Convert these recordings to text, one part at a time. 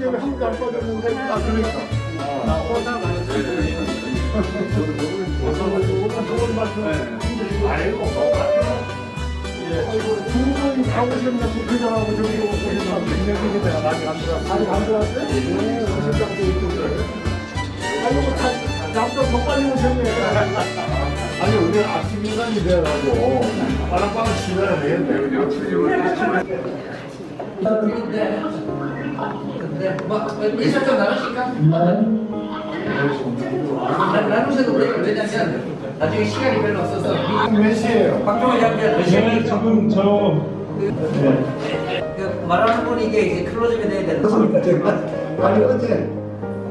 때문에 한 번도 안 빠졌는데. 아, 그러니까. 좋은 말씀. 아이고, 중국은 가보셨나? 그전하고 저기 오셨나? 백명이 내가 많이 안 들어왔어. 아니, 안 들어왔어요? 네, 오셨다고 있던데. 아이고, 남도 더 빨리 오셨네. 아니, 우리 아침 인간이 돼가지고, 빠랑빠랑 시간을 내겠네. 근데 인사 좀 나누실까? 나누셔도 돼요. 왜냐면 나중에 시간이 별로 없어서. 몇 시에요? 박종원 장관 지금 저 말하는 분이 이게 클로즈가 돼야 되는. 아니 어제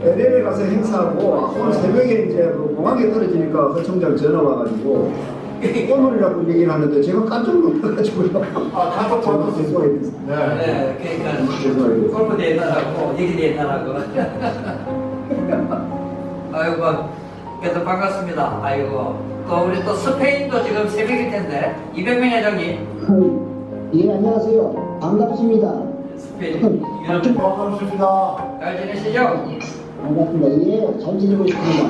LA에 가서 행사하고 오늘 새벽에 이제 그 공항에 떨어지니까 허총장 전화 와가지고 오늘이라고 얘기를 하는데 제가 깜짝 놀라가지고요. 아, 카톡 받았어요. 죄송합니다. 네. 네, 그러니까 골프 대회나라고 얘기 대회나라고. 아이고, 그래도 반갑습니다. 아이고, 또 우리 또 스페인도 지금 새벽일 텐데 200명 회장님. 예, 안녕하세요. 반갑습니다. 스페인 반갑습니다. 잘 지내시죠? 반갑습니다. 예, 잘 지내고 있습니다.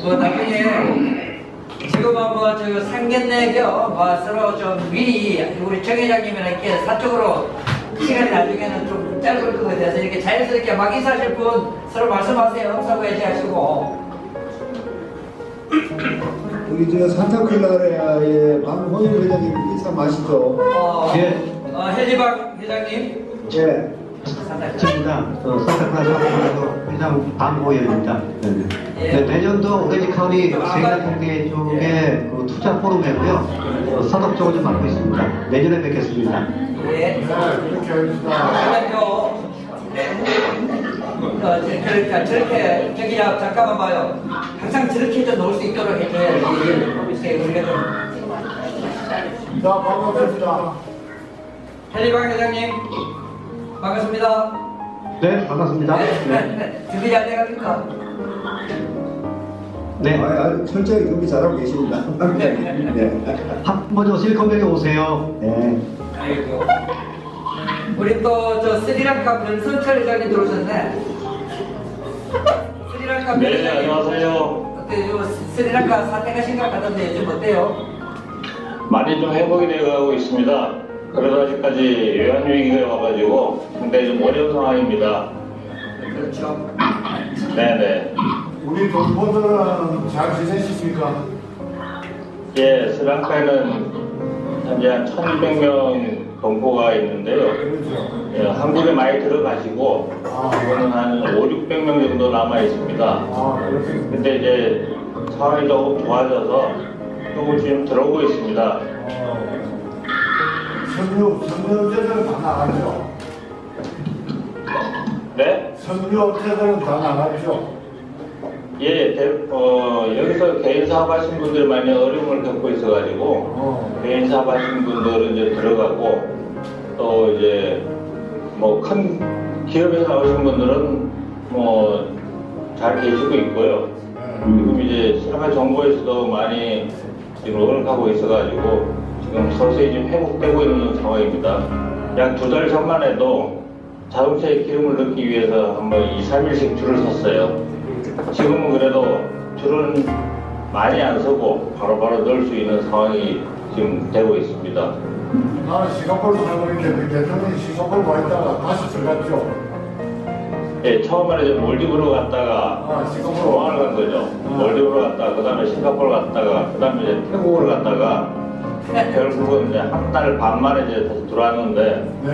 뭐 나중에 지금은 뭐저 상견례 겸 서로 좀 미리 우리 정 회장님이랑 이렇게 사적으로 시간이 나중에는 좀 짧을 것 같아서 이렇게 자연스럽게 막 인사하실 분 서로 말씀하세요. 없사고 해지하시고. 우리 저 산타클라라의 박홍일 회장님 인사 마시죠. 해지박 회장님. 예. 입니다. 산타클라스 회장 방고현입니다. 네, 내년도 오렌지 카운티 세계통계 쪽에 그 투자 포럼이고요. 사업 쪽을 좀 맡고 있습니다. 내년에 뵙겠습니다. 예. 네, 그렇게 합시다. 그러면요. 저렇게 저기 잠깐만 봐요. 항상 저렇게 좀 놓을 수 있도록 해줘야지. 우리가 좀. 자, 반갑습니다. 해지박 회장님. 반갑습니다. 네, 반갑습니다. 네. 준비 잘 돼갑니까? 네. 철저히 준비 잘하고 계십니다. 네. 먼저 실리콘밸리 오세요. 네. 아이고. 우리 또 저 스리랑카 변선철 회장님 들어오셨네. 스리랑카 네, 안녕하세요. 어때 요 스리랑카 사태가 심각하던데 요즘 어때요? 많이 좀 회복이 되어가고 있습니다. 그래도 아직까지 외환 위기가 와가지고 상당히 좀 어려운 상황입니다. 그렇죠. 네네. 우리 동포들은 잘 지내십니까? 예, 스리랑카에는 현재 한 1,200명 동포가 있는데요. 그렇죠. 예, 한국에 많이 들어가시고 이거는 한 500~600명 정도 남아 있습니다. 아, 그렇습니까? 근데 이제 상황이 조금 좋아져서 조금씩 좀 들어오고 있습니다. 섬유업체들은 다 나갔죠? 네? 섬유업체들은 다 나갔죠? 예, 여기서 개인 사업하신 분들이 많이 어려움을 겪고 있어가지고 개인 사업하신 분들은 이제 들어가고 또 이제 뭐 큰 기업에서 나오신 분들은 뭐 잘 계시고 있고요. 지금 이제 스리랑카 정부에서도 많이 지금 노력하고 있어가지고 지금 서서히 지금 회복되고 있는 상황입니다. 약 2달 전만 해도 자동차에 기름을 넣기 위해서 한번 2~3일씩 줄을 섰어요. 지금은 그래도 줄은 많이 안 서고 바로바로 넣을 수 있는 상황이 지금 되고 있습니다. 나는 싱가포르 살고 있는데 그 대통령이 싱가포르 와 있다가 다시 들어갔죠? 예, 처음에는 이제 몰디브로 갔다가 싱가포르 공항을 간 거죠. 몰디브로 갔다가 그 다음에 싱가포르 갔다가 그 다음에 이제 태국을 갔다가 결국은 이제 한 달 반 만에 이제 다시 들어왔는데 네.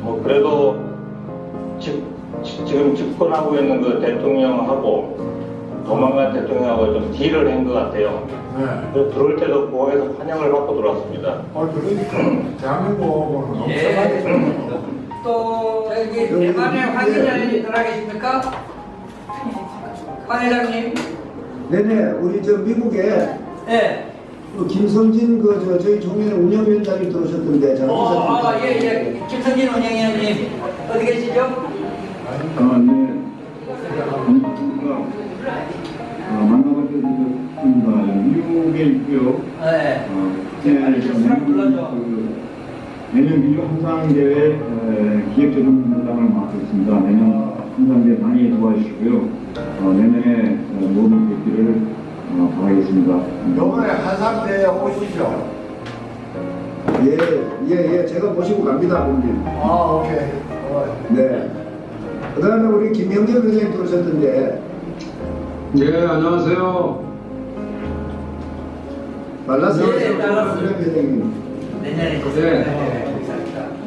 뭐 그래도 지금 집권하고 있는 그 대통령하고 도망간 대통령하고 좀 딜을 한 것 같아요. 네. 그래서 들어올 때도 공항에서 환영을 받고 들어왔습니다. 그러니까 대한민국은 예. 엄청나게 또 여기 대만의 황 회장님 들어와 계십니까? 황 회장님. 네네, 우리 저 미국에 네. 그 김성진 저희 종회 운영위원장이 들어오셨던데 잘 보셨습니까? 예. 김성진 운영위원님 어디 계시죠? 네. 만나볼 때 미국에 있고요. 네. 네, 빨리 좀 사람 불러줘. 내년 미주 한상대회 기획조정부장을 맡고 있습니다. 내년 한상대회 많이 도와주시고요. 내년에 모든 됐기를 바라겠습니다. 이번에 한상대에 오시죠. 예, 제가 모시고 갑니다, 아버님. 아, 오케이. 좋아요. 네. 그 다음에 우리 김영재 회장님 들어오셨던데, 네, 안녕하세요. 말랐어요. 네, 말랐어요. 회장님. 내년에 네.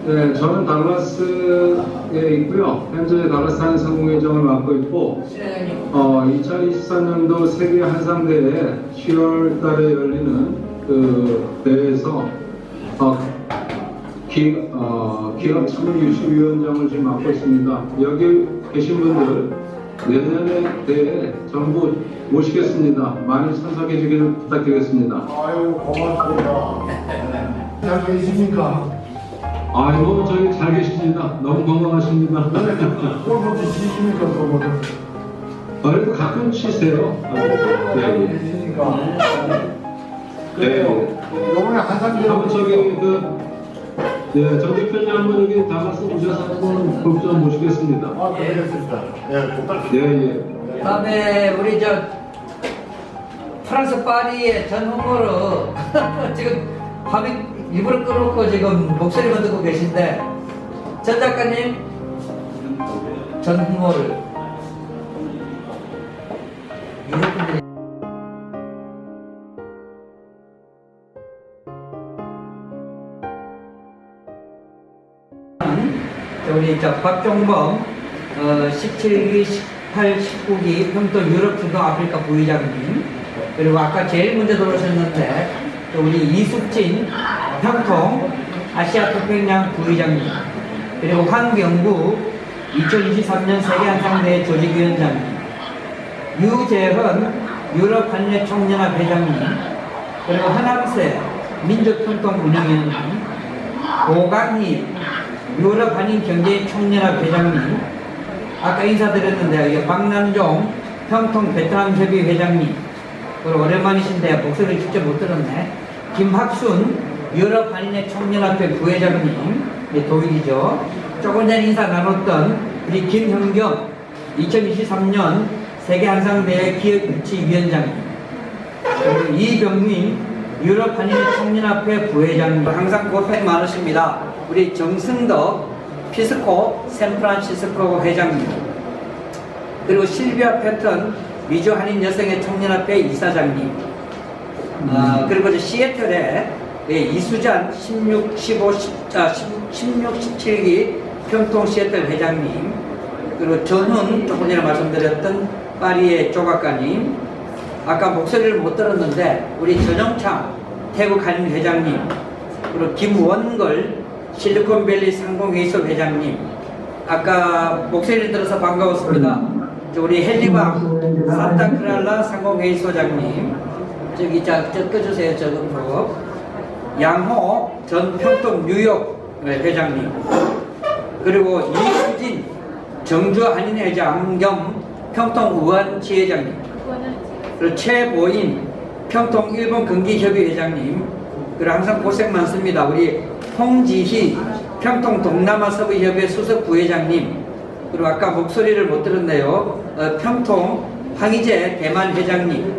네, 저는 달라스에 있고요. 현재 달라스 한성공회장을 맡고 있고, 신회장님 2023년도 세계 한상대회 10월 달에 열리는 그 대회에서 기업 참여 유치위원장을 지금 맡고 있습니다. 여기 계신 분들 내년에 대회 전부 모시겠습니다. 많이 참석해 주기를 부탁드리겠습니다. 아유, 고맙습니다. 잘 계십니까? 아이고, 저희 잘 계십니다. 너무 건강하십니다. 골프 치십니까, 또 그래도 가끔 치세요. 네. 계시니까. 네. 이번에 한상대에 한번 저기 정 대표님 한번 여기 다가서 오셔서 한번 좀 모시겠습니다. 아, 그러겠습니다. 예, 부탁드립니다. 예, 예. 다음에 우리 프랑스 파리의 전홍모르 지금 밤에 일부러 끌어놓고 지금 목소리만 듣고 계신데 전 작가님 전홍모르 유럽분들이 우리 박종범 17기, 18, 19기 평통 유럽 중동 아프리카 부의장님, 그리고 아까 제일 먼저 들어오셨는데 또 우리 이숙진 평통 아시아 태평양 부의장님, 그리고 황경구 2023년 세계한상대회 조직위원장님, 유재헌 유럽 한일 청년합 회장님, 그리고 하남세 민족평통 운영위원님, 고강희 유럽 한인 경제인 청년합 회장님, 아까 인사드렸는데 이게 박남종 평통 베트남 협의 회장님, 그리고 오랜만이신데 목소리를 직접 못 들었네. 김학순 유럽 한인의 청년합회 부회장님, 도일이죠. 조금 전에 인사 나눴던 우리 김형경 2023년 세계 한상대회 기획유치위원장님, 그리고 이병민 유럽 한인의 청년합회 부회장님, 항상 고생 많으십니다. 우리 정승덕 피스코 샌프란시스코 회장님, 그리고 실비아 패턴 미주 한인 여성의 청년합회 이사장님, 그리고 이제 시애틀에 이수잔 16, 17기 평통 시애틀 회장님, 그리고 전훈 조금 전에 말씀드렸던 파리의 조각가님, 아까 목소리를 못 들었는데 우리 전영창 태국 한인 회장님, 그리고 김원걸 실리콘밸리 상공회의소 회장님, 아까 목소리를 들어서 반가웠습니다. 우리 헬리방 산타크랄라 상공회의소장님, 저기 껴주세요. 저거 양호 전 평통 뉴욕 회장님, 그리고 이수진 정주 한인회장 겸 평통 우한 지회장님, 그리고 최보인 평통 일본 근기협의 회장님, 그리고 항상 고생 많습니다. 우리 홍지희 평통 동남아 서부협회 수석 부회장님, 그리고 아까 목소리를 못 들었네요. 평통 황희재 대만 회장님,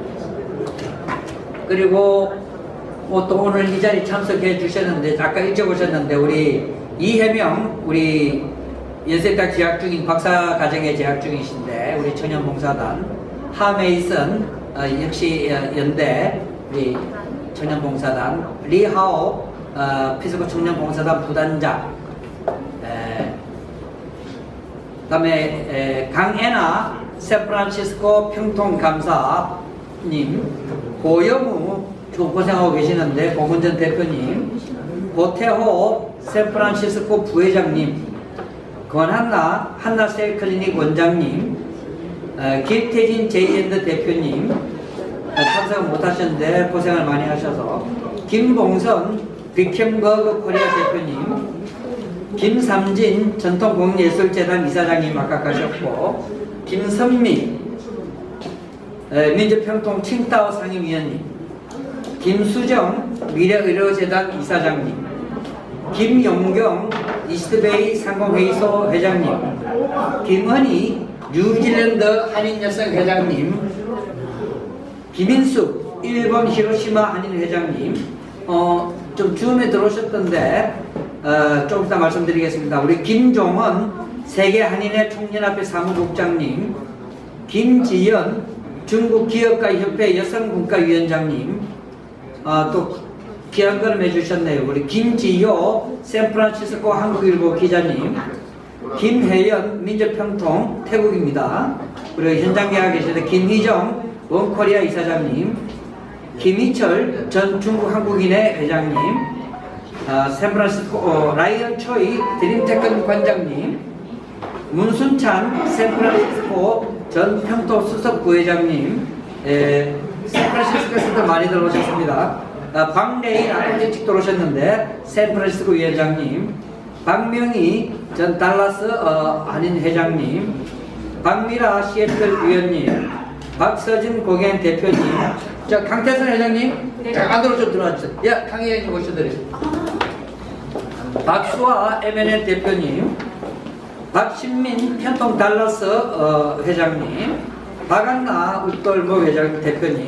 그리고 또 오늘 이 자리 참석해 주셨는데 아까 일찍 오셨는데 우리 이혜명 우리 연세대학 재학 중인 박사과정에 재학 중이신데 우리 청년봉사단 하메이슨 역시 연대 우리 청년봉사단 리하오 피스코 청년봉사단 부단장, 그 다음에 강애나 샌프란시스코 평통감사님, 고영우 고생하고 계시는데 고문전 대표님, 고태호 샌프란시스코 부회장님, 권한나 한나셀클리닉 원장님, 김태진 제이엔드 대표님 참석을 못하셨는데 고생을 많이 하셔서, 김봉선 빅캠버그 코리아 대표님, 김삼진 전통공예술재단 이사장님 아까 가셨고, 김선미 민주평통 칭따오 상임위원님, 김수정 미래의료재단 이사장님, 김용경 이스트베이 상공회의소 회장님, 김은희 뉴질랜드 한인여성 회장님, 김인숙 일본 히로시마 한인 회장님, 좀 줌에 들어오셨던데 좀 이따 말씀드리겠습니다. 우리 김종원 세계 한인회 총연합회 사무국장님, 김지연 중국 기업가 협회 여성분과위원장님, 또 귀한 걸음 해주셨네요. 우리 김지효 샌프란시스코 한국일보 기자님, 김혜연 민족평통 태국입니다. 그리고 현장 계약 계시는 김희정 원코리아 이사장님, 김희철 전 중국 한국인회 회장님, 샌프란시스코 라이언 초이 드림테크 관장님, 문순찬 샌프란시스코 전 평토 수석 부회장님, 샌프란시스코에서도 많이 들어오셨습니다. 박래인 아까 일찍 들어오셨는데 샌프란시스코 위원장님, 박명희 전 달라스 한인 회장님, 박미라 시애틀 위원님, 박서진 고객 대표님, 자 강태선 회장님, 안으로 좀 들어와주세요. 야, 강 회장님 모셔드리세요. 박수아 M&N 대표님, 박신민 편통 달라스 회장님, 박안나 웃돌모 회장 대표님,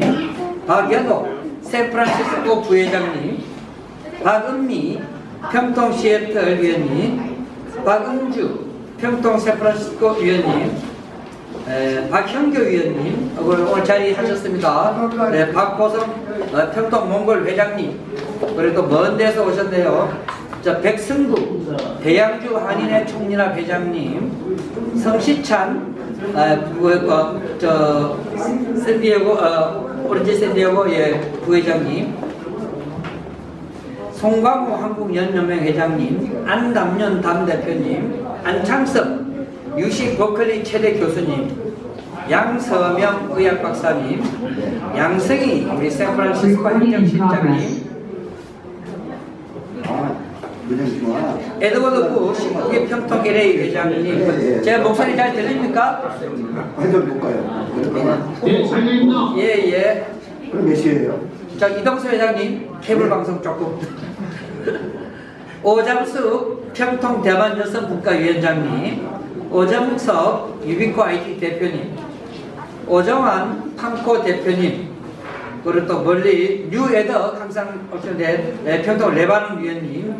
박여도 샌프란시스코 부회장님, 박은미 평통 시애틀 위원님, 박은주 평통 샌프란시스코 위원님, 박형교 위원님 오늘 자리하셨습니다. 네, 박보성 평통 몽골 회장님, 그래도 먼 데서 오셨네요. 자, 백승구 대양주 한인회 총연합 회장님, 성시찬 샌디에고 오렌지 샌디에고 부회장님, 송광호 한국연연맹 회장님, 안담년 담대표님, 안창섭 유시 버클리 최대 교수님, 양서명 의학박사님, 양성희 우리 샌프란시스코 행정실장님, 에드워드 부 신국의 평통 LA 회장님, 제 목소리 잘 들립니까? 해도 볼까요? 예, 잘 들립니다. 예. 그럼 몇 시에요? 자, 이동수 회장님, 케이블 방송 조금. 오장숙 평통 대만 여성 국가위원장님, 오정석 유비코 IT 대표님, 오정환 판코 대표님, 그리고 또 멀리 뉴에더 항상 오셨는데 평통 레바논 위원님,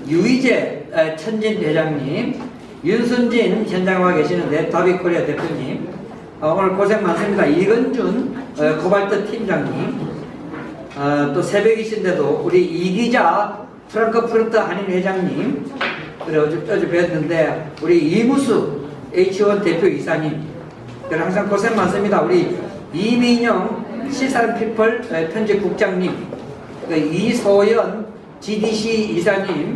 유이재 천진 회장님, 윤순진 현장 와 계시는데 다비코리아 대표님, 오늘 고생 많습니다. 이건준 코발트 팀장님, 또 새벽이신데도 우리 이기자 프랑크푸르트 한인 회장님, 그리고 어제 뵀는데 우리 이무수 H1 대표 이사님, 그리고 항상 고생 많습니다. 우리 이민영 시산피플 편집국장님, 이소연 GDC 이사님,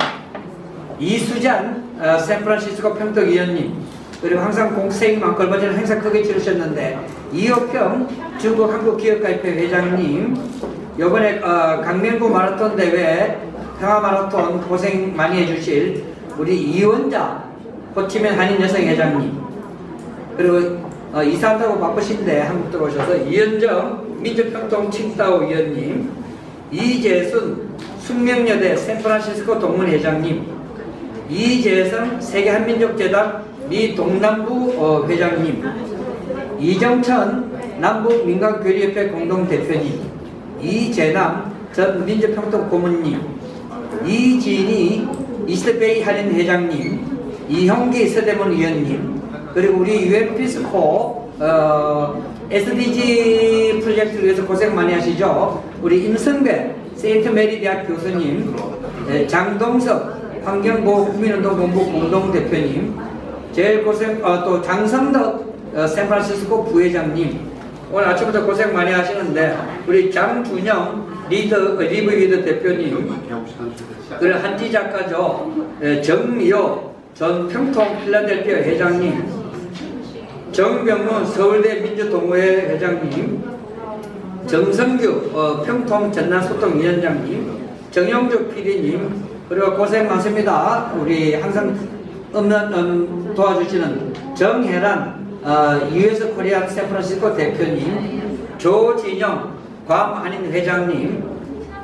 이수잔 샌프란시스코 평통위원님, 그리고 항상 공생만 걸버전 행사 크게 치르셨는데 이호평 중국 한국기업가협회 회장님, 이번에 강명구 마라톤 대회 평화 마라톤 고생 많이 해주실 우리 이원자 호치민 한인 여성 회장님, 그리고 이사한다고 바쁘신데 한국 들어오셔서 이현정 민주평통 칭따오 위원님, 이재순 숙명여대 샌프란시스코 동문 회장님, 이재성 세계한민족재단 미 동남부 회장님, 이정천 남북민간교류협회 공동대표님, 이재남 전 민주평통 고문님, 이진희 이스트베이 한인 회장님, 이형기 서대문 위원님, 그리고 우리 UN피스코 SDG 프로젝트를 위해서 고생 많이 하시죠. 우리 임성배 세인트메리 대학 교수님, 장동석 환경보호국민운동본부 공동대표님, 제일 고생 또 장성덕 샌프란시스코 부회장님, 오늘 아침부터 고생 많이 하시는데 우리 장준영 리브위드 대표님, 그리고 한지 작가죠. 정미호 전 평통 필라델피아 회장님, 정병문 서울대 민주동호회 회장님, 정성규 평통 전남소통위원장님, 정영주 PD님, 그리고 고생 많습니다. 우리 항상 도와주시는 정혜란 US 코리안 샌프란시스코 대표님, 조진영 괌 한인 회장님,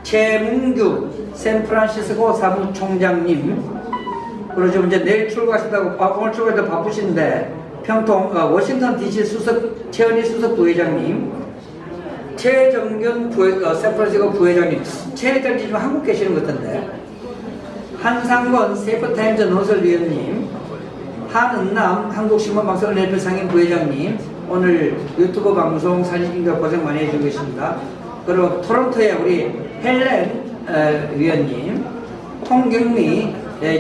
최문규 샌프란시스코 사무총장님, 그리고 지금 이제 내일 출국하신다고 오늘 출국해서 바쁘신데 평통 워싱턴 DC 최은희 수석 부회장님, 최정균 샌프란시스코 부회장님, 최 회장님 지금 한국 계시는 것 같은데, 한상권 세이퍼타임즈 논설위원님, 한은남 한국신문방송 은혜표 상임 부회장님, 오늘 유튜브 방송 사진인가 고생 많이 해주고 계십니다. 그리고 토론토의 우리 헬렌 위원님, 홍경미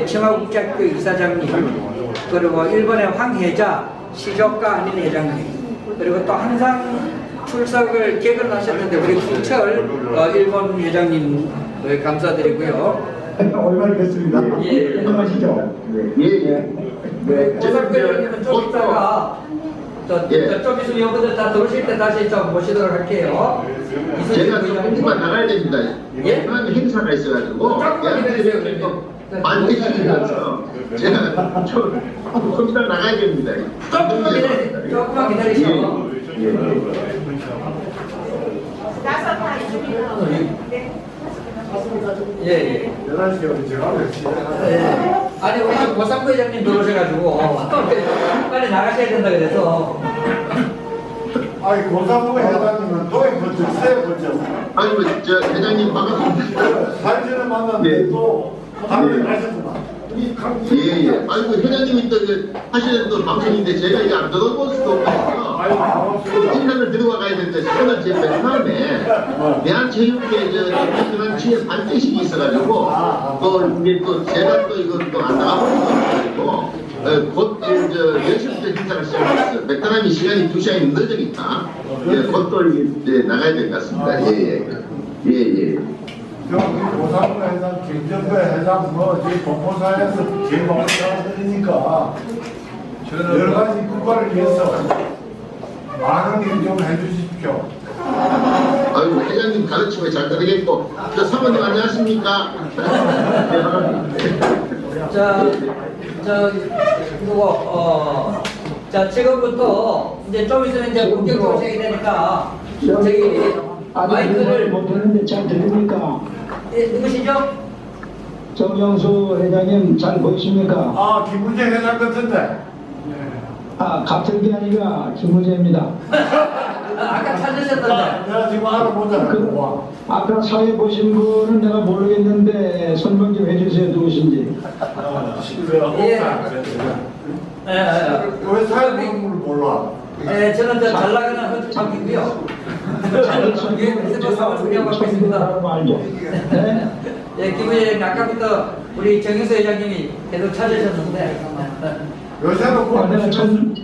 청와국제학교 이사장님, 그리고 일본의 황혜자 시조가 아닌 회장님, 그리고 또 항상 출석을 계획을 하셨는데 우리 구철 일본 회장님 감사드리고요. 얼마나 뵙습니다. 예. 안녕하시죠? 고상표 회장님은 좀 이따가 좀 있으면 여러분들 다 들어오실 때 다시 좀 모시도록 할게요. 제가 조금만 나가야 됩니다. 예? 하나님 행사가 있어가지고 조금만 기다리세요. 많이 계시면서 제가 좀 이따 나가야 됩니다. 조금만 기다리시오. 예. 11시에 우리 제가 예. 아니 우리 지금 고상표 회장님 들어오셔가지고 빨리 나가셔야 된다 그래서. 아니 고사부 회장님은 또해 거쳐 새 거쳐 아이고 저 회장님 반갑습니다. 사진을 만났는데 또 다른 데 가셨구나. 예예. 아이고 회장님이 또 하시는 또 방송인데 제가 이게 안 들어볼 수도 없어서 아이고 반갑습니다. 인상을 들어와 가야 되는데 저는 제 베트남에 대한체육회 베트남 취업 반대식이 있어가지고 또 이게 또 제가 또 이건 또 안 나가버리고 곧 10시부터 행사를 시작했어요. 베트남이 시간이 2시간이 늦으니까 곧 또 이제 나가야 될 것 같습니다. 예예. 저기 고사부 회장, 김정배 회장 지금 동포사에서 제일 많은 사람들이니까 여러 가지 국가를 위해서 많은 일 좀 해주십시오. 아이고 회장님 가르치고 잘 따르겠고 저 사모님 안녕하십니까? 자 지금부터 이제 좀 있으면 이제 본격적으로 시작이 되니까 저기 마이크를 못했는데 잘 들립니까? 누구시죠? 정영수 회장님 잘 보이십니까? 아, 김문재 회장 같은데. 같은 게 아니라 김무재입니다. 아까 찾으셨던데. 내가 지금 알아보잖아. 아까 사회 보신 분은 내가 모르겠는데 설명 좀 해주세요. 누구신지. 예. 왜 사회 보는 걸 몰라? 네, 저는 잘 나가는 헌주창이고요. 예, 그래서 사무실 운영하고 있습니다. 알죠? 네? 예, 김 회장님 아까부터 우리 정영수 회장님이 계속 찾으셨는데 요새는 골프 내가 치면서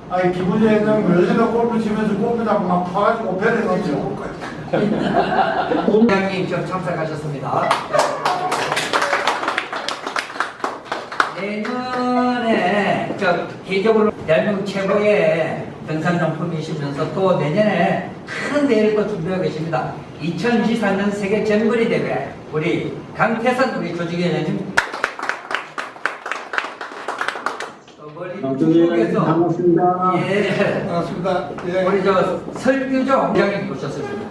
아니 김문재 회장 요새는 골프 치면서 골프장 막 파가지고 배를 넣죠. 회장님 좀 참석하셨습니다. 내년에 개인적으로 대한민국 최고의 등산용품이시면서 또 내년에 큰 대회를 또 준비하고 계십니다. 2024년 세계 잼버리 대회 우리 강태선 우리 조직위원장님 중국에서 반갑습니다. 예 반갑습니다. 우리 설규정 회장님 모셨습니다.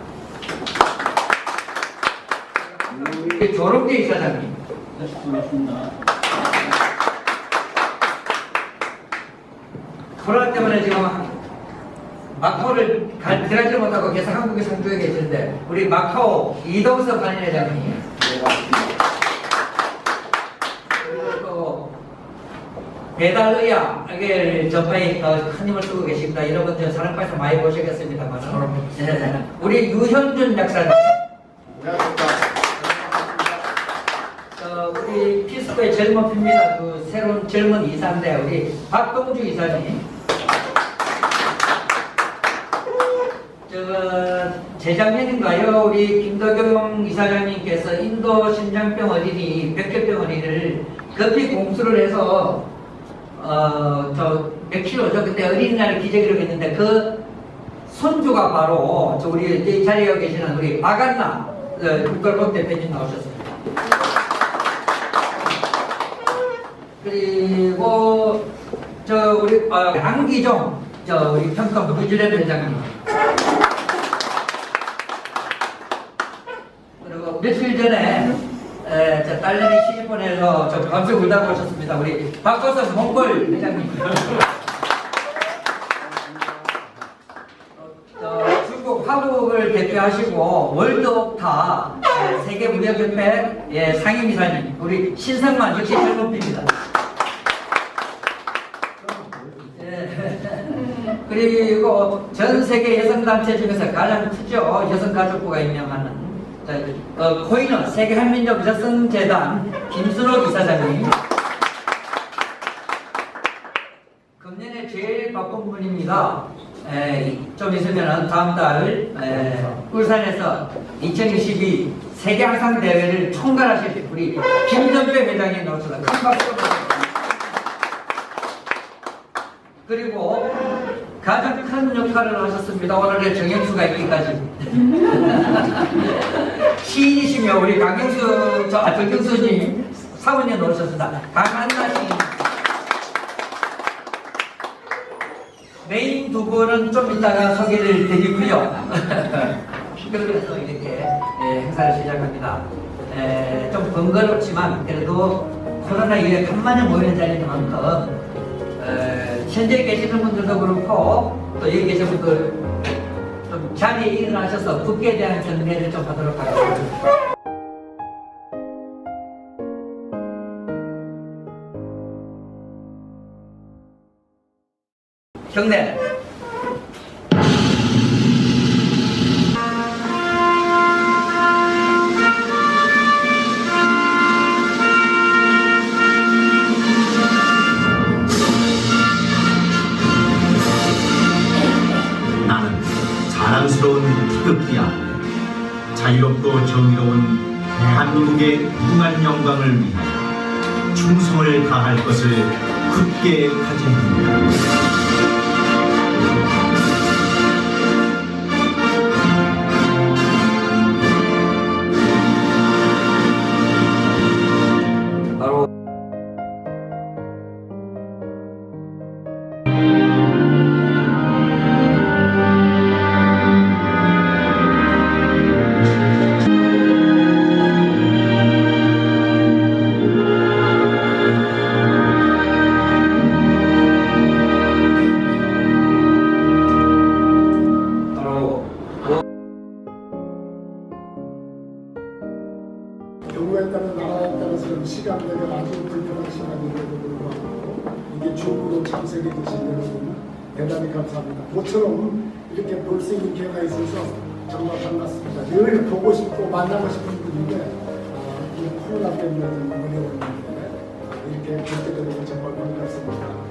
조롱대 이사장님. 반갑습니다. 코로나 때문에 지금 마카오를 들어가지 못하고 계속 한국에 상주해 계시는데 우리 마카오 이동섭 관리회장님, 그리고 또 배달의학을 전파에 큰 힘을 쓰고 계십니다. 여러분들 사랑방에서 많이 보시겠습니다만 우리 유현준 약사님, 우리 피스코의 젊은 피입니다. 그 새로운 젊은 이사인데 우리 박동주 이사님, 재작년인가요? 우리 김덕용 이사장님께서 인도 심장병 어린이, 백혈병 어린이를 급히 공수를 해서 몇 킬로죠? 그때 어린이날 기재기록 했는데 그 손주가 바로 우리 이 자리에 계시는 우리 박안나 국가법 대표님 나오셨습니다. 그리고 우리 안기종 우리 평가 뉴질랜드 회장님, 그리고 며칠 전에 딸내미 시집보내서 저 밤새 울다가 오셨습니다. 우리 박거선 몽골 회장님. 중국 화북을 대표하시고 월드옥타 세계무역협회 상임이사님 우리 신성만 역시 젊은 피입니다. 그리고 전 세계 여성단체 중에서 가장 크죠. 여성가족부가 임명하는 코인원 세계한민족 여성재단 김순옥 이사장님. 금년에 제일 바쁜 분입니다. 좀 있으면 다음 달 울산에서 2022 세계항상대회를 총괄하실 우리 김전배 회장님 나오셨습니다. 큰 박수 부탁드립니다. 그리고 가장 큰 역할을 하셨습니다. 오늘의 정영수가 있기까지. 시인이시며 우리 정경수님 사모님 오셨습니다. 강한나 시인. 메인 두 분은 좀 이따가 소개를 드리고요. 그래서 이렇게 행사를 시작합니다. 좀 번거롭지만 그래도 코로나 이후에 간만에 모이는 자리인 만큼 현재 계시는 분들도 그렇고 또 여기 계신 분들 좀 자리에 일어나셔서 국회에 대한 경례를 좀 하도록 하겠습니다. 경례. 나는 자랑스러운 태극기야. 자유롭고 정의로운 대한민국의 무한 영광을 위하여 충성을 다할 것을 굳게 다짐합니다. 경우에 따라 나라에 따라서 시간대가 아주 불편한 시간인데도 불구하고 이게 중국으로 참석해 주신 여러분 대단히 감사합니다. 모처럼 이렇게 볼 수 있는 기회가 있어서 정말 반갑습니다. 늘 보고 싶고 만나고 싶은 분인데 이 코로나 때문에 좀 어려웠는데 이렇게 뵙게 되는 정말 반갑습니다.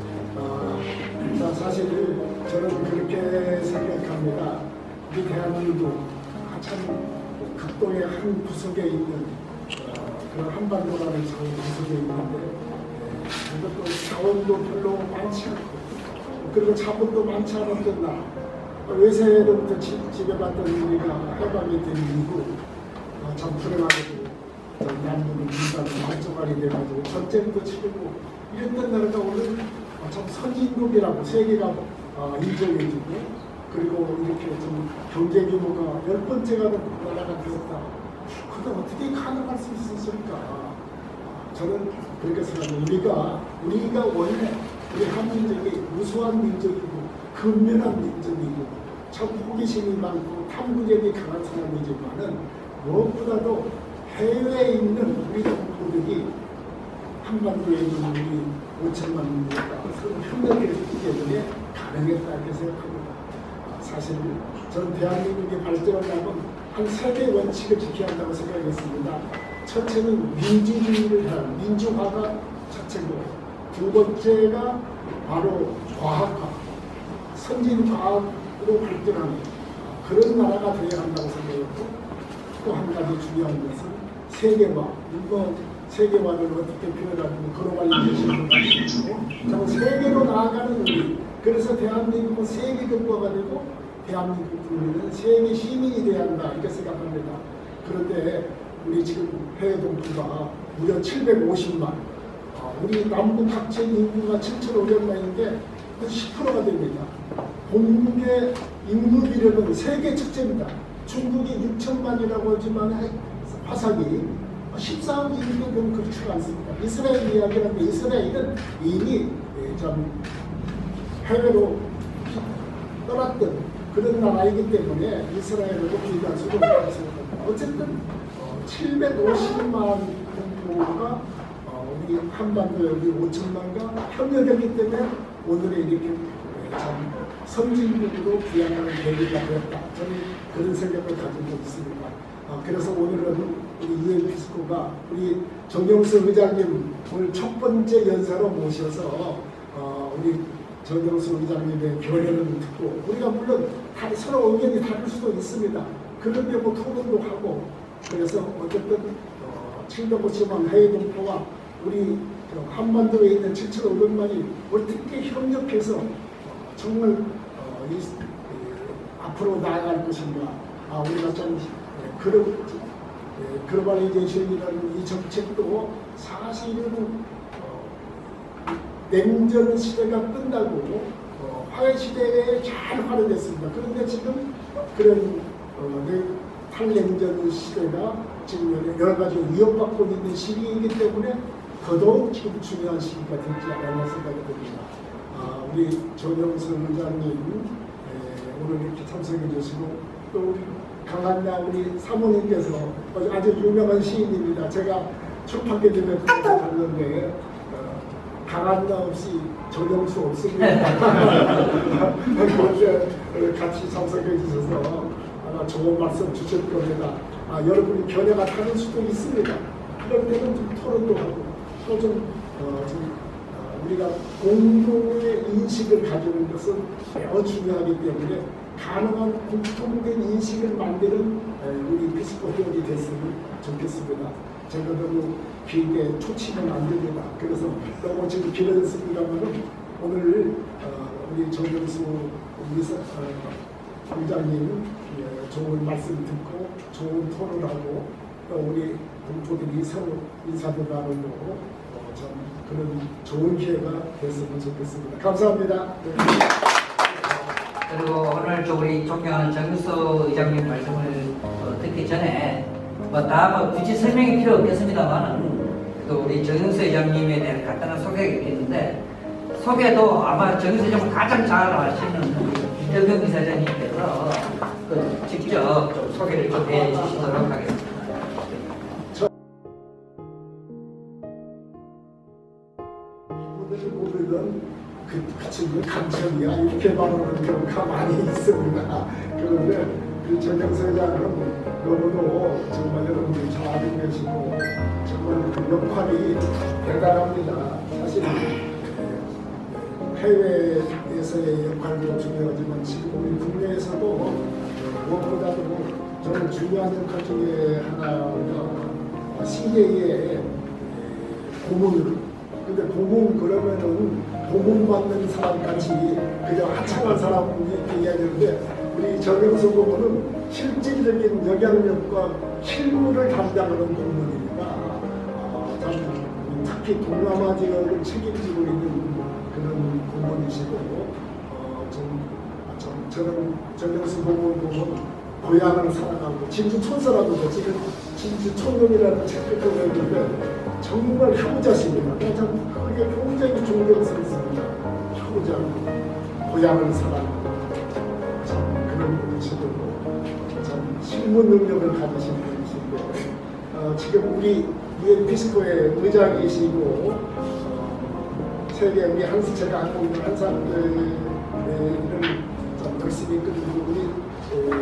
사실 저는 그렇게 생각합니다. 우리 대한민국 참 극도의 한 구석에 있는 그런 한반도라는 장 구석에 있는데 그것도 자원도 별로 많지 않고 그리고 자본도 많지 않았던 나라 외세로부터 지배받던 우리가 해방이 된 이후 참 불행하게도 남북은 민간으로 말조각이 돼가지고 전쟁도 치르고 이랬던 나라가 오늘 참 선진국이라고 세계가 인정해주고 그리고 이렇게 좀 경제 규모가 10번째가 된 나라가 되었다. 그게 어떻게 가능할 수 있었을까? 저는 그렇게 생각합니다. 우리가 원래 우리 한민족이 우수한 민족이고 근면한 민족이고 참 호기심이 많고 탐구력이 강한 사람이지만은 무엇보다도 해외에 있는 우리 동포들이 한반도에 있는 우리 5천만 민족과 서로 협력했기 때문에 가능했다 이렇게 생각합니다. 사실 전 대한민국의 발전을 하면 한 3개 원칙을 지켜야 한다고 생각했습니다. 첫째는 민주주의를 위한 민주화가 첫째고 두 번째가 바로 과학화, 선진과학으로 발전하는 그런 나라가 되어야 한다고 생각했고 또 한 가지 중요한 것은 세계화, 세계화를 어떻게 표현하면 글로벌리제이션을 가지고 세계로 나아가는 우리 그래서 대한민국은 세계국가가 되고 대한민국 국민은 세계 시민이 되어야 한다 이렇게 생각합니다. 그런데 우리 지금 해외 동포가 무려 750만 우리 남북 합친 인구가 7,500만인데 10%가 됩니다. 공국의 인구 비례는 세계 첫째입니다. 중국이 6천만이라고 하지만 화석이 14억 이익은 그렇지가 않습니다. 이스라엘 이야기하는데 이스라엘은 이미 좀 해외로 떠났던 그런 나라이기 때문에 이스라엘하고 비교할 수가 없습니다. 어쨌든 750만 동포가 우리 한반도 여기 5천만과 협력했기 때문에 오늘의 이렇게 참 선진국으로 귀향하는 계기가 되었다. 저는 그런 생각을 가지고 있습니다. 그래서 오늘은 우리 유엔피스코가 우리 정영수 의장님 오늘 첫 번째 연사로 모셔서 우리 정영수 의장님의 견해를 듣고 우리가 물론 서로 의견이 다를 수도 있습니다. 그런데 뭐 토론도 하고 그래서 어쨌든 750만 해외 동포와 우리 한반도에 있는 7,500만이 어떻게 협력해서 정말 앞으로 나아갈 것인가 우리가 좀 글로벌리제이션이라는 이 정책도 사실은 냉전 시대가 끝나고 화해 시대에 잘 활용됐습니다. 그런데 지금 그런 탈냉전 시대가 지금 여러 가지 위협받고 있는 시기이기 때문에 더더욱 지금 중요한 시기가 되지 않았나 생각이 듭니다. 우리 정영수 의장님 오늘 이렇게 참석해 주시고 또 우리 강한나 우리 사모님께서 아주 유명한 시인입니다. 제가 출판계점에 갔는데 강한나 없이 정영수 없습니다. 그런데 같이 참석해 주셔서 아마 좋은 말씀 주실 겁니다. 여러분이 견해가 다를 수도 있습니다. 그럴 때는 좀 토론도 하고 또 좀 우리가 공동의 인식을 가지는 것은 매우 중요하기 때문에 가능한 공통된 인식을 만드는 우리 피스코 회원이 됐으면 좋겠습니다. 제가 너무 길게 초치면 안 됩니다. 그래서 너무 지금 길어졌습니다만 오늘 우리 정영수 회장님 좋은 말씀 듣고 좋은 토론하고 또 우리 동포들이 서로 인사도 나누고 참 그런 좋은 기회가 됐으면 좋겠습니다. 감사합니다. 그리고 오늘 우리 존경하는 정수 의장님 말씀을 듣기 전에 다 굳이 설명이 필요 없겠습니다만 또 우리 정수 의장님에 대한 간단한 소개가 있겠는데 소개도 아마 정수 의장을 가장 잘 아시는 김정경 이사장님께서 직접 좀 소개를 좀 해주시도록 하겠습니다. 보면 그 친구 감천이야 이렇게 말하는 경우가 많이 있습니다. 그런데 그 정영수 회장은 너무도 정말 여러분들이 잘 알고 계시고 정말 그 역할이 대단합니다. 사실 해외에서의 역할도 중요하지만 지금 우리 국내에서도 무엇보다도 저는 중요한 역할 중에 하나가 CJ의 고문을 근데 고문 그러면은 고문받는 사람같이 그냥 하찮은 사람 이렇게 이야기하는데 우리 정영수 고문은 실질적인 영향력과 실무를 담당하는 고문입니다. 특히 동남아 지역을 책임지고 있는 그런 고문이시고 저는 정영수 고문 보면 고향을 사랑하고 진주 촌사라고 지금 진주 촌놈이라는 책을 보냈는데 정말 효자십니다. 참 그게 굉장히 존경스럽습니다. 효자, 고향을 사랑하고 참 그런 분이시고 참 실무 능력을 가지신 분이신데 지금 우리 유엔피스코의 의장이시고 세계 우리 제가 갖고 있는 한산들을 열심히 끌고 우리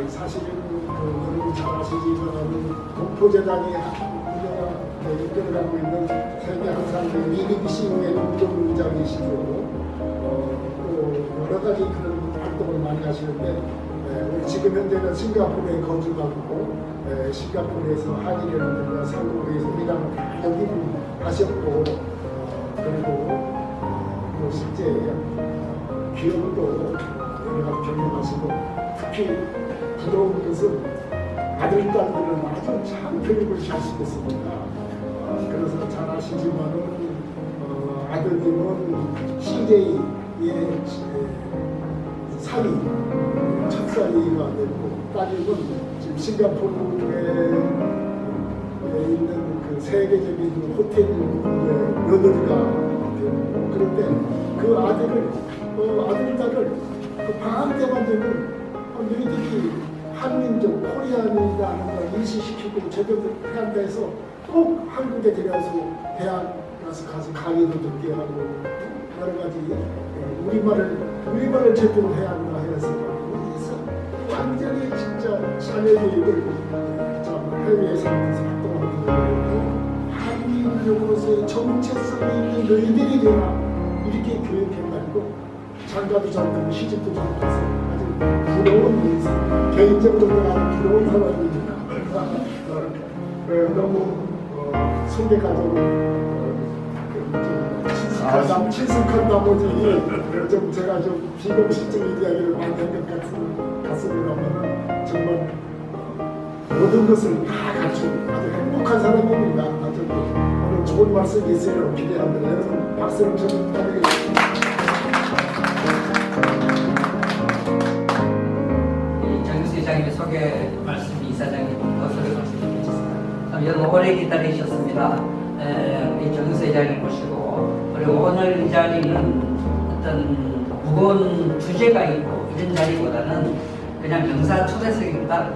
사실은 여러분 잘 아시지만 동포재단이 이끌어가고 있는 세계 한산들 미리비싱의 공동의장이시고 또 여러 가지 그런 활동을 많이 하시는데 우리 지금 현재는 싱가포르에 거주하고 싱가포르에서 한일연합과 상공회에서 회장을 다 역임하셨고 그리고 또 실제 기업도 여러 가지 경영하시고 특히 부러운 것은 아들, 딸들은 아주 참 교육을 잘 시켰습니다. 그래서 잘 아시지만은 아드님은 CJ의 사위, 첫사위가 됐고 딸님은 지금 싱가포르에 있는 그 그 세계적인 그 호텔 며느리가 되고 그런데 그 아들딸을 그 방학 때만 되면 너희들이 한민족 코리안이라는 걸 인식시키고 제대로 해야 한다 해서 꼭 한국에 데려와서 대학 가서 강의도 듣게 하고 여러 가지 우리말을 제대로 해야 한다 해서 완전히 진짜 자녀교육을 해외에서 활동하고 한민족으로서의 정체성이 있는 너희들이 되라 이렇게 교육해가지고 장가도 잘 되고 시집도 잘 가서 아주 부러운 인생 개인적으로 내가 부러운 사람이니까 너무 소개 가지고 친숙한 나머지 좀 제가 좀 비공식적인 이야기를 많이 한 것 같습니다만 정말 모든 것을 다 갖추고 아주 행복한 사람입니다. 아주 오늘 좋은 말씀이 있으리라고 기대합니다. 여러분 박수를 좀 부탁드리겠습니다. 정윤수 이사장님의 소개 말씀이 이사장님 소개 말씀드리겠습니다. 여러분 오래 기다리셨습니다. 우리 정윤수 이사장님 모시고 그리고 오늘 이 자리는 어떤 무거운 주제가 있고 이런 자리보다는 그냥 명사 초대석입니다.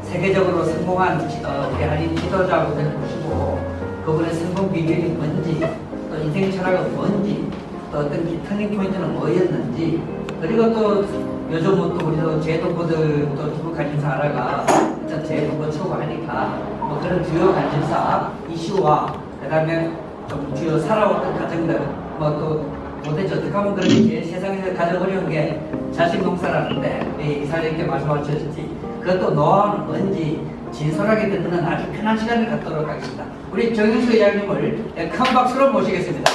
세계적으로 성공한 우리 한인 지도자분들 모시고 그분의 성공 비결이 뭔지 또 인생 철학은 뭔지 또 어떤 터닝 포인트는 뭐였는지 그리고 또 요즘은 또 우리도 제도부들 또 주부 관심사 하나가 일단 제도부 초과하니까 뭐 그런 주요 관심사 이슈와 그 다음에 좀 주요 살아왔던 가정들 뭐 또 도대체 어떻게 하면 그렇게 세상에서 가장 어려운 게 자식 농사라는데 이사장님께 말씀하셨지 그것도 노하우는 뭔지 진솔하게 듣는 아주 편한 시간을 갖도록 하겠습니다. 우리 정윤수 회장님을 큰 박수로 모시겠습니다.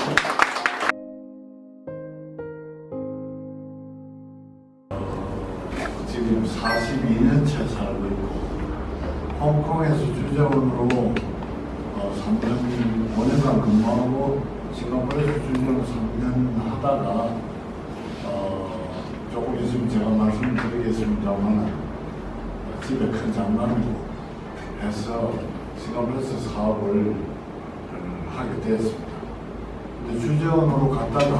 지금 42년째 살고 있고 홍콩에서 주재원으로 5년간 근무하고 싱가포르에서 주재원 3년 하다가 조금 있으면 제가 말씀드리겠습니다만 집에 큰 장난을 해서 싱가포르에서 사업을 하게 되었습니다. 근데 주재원으로 갔다가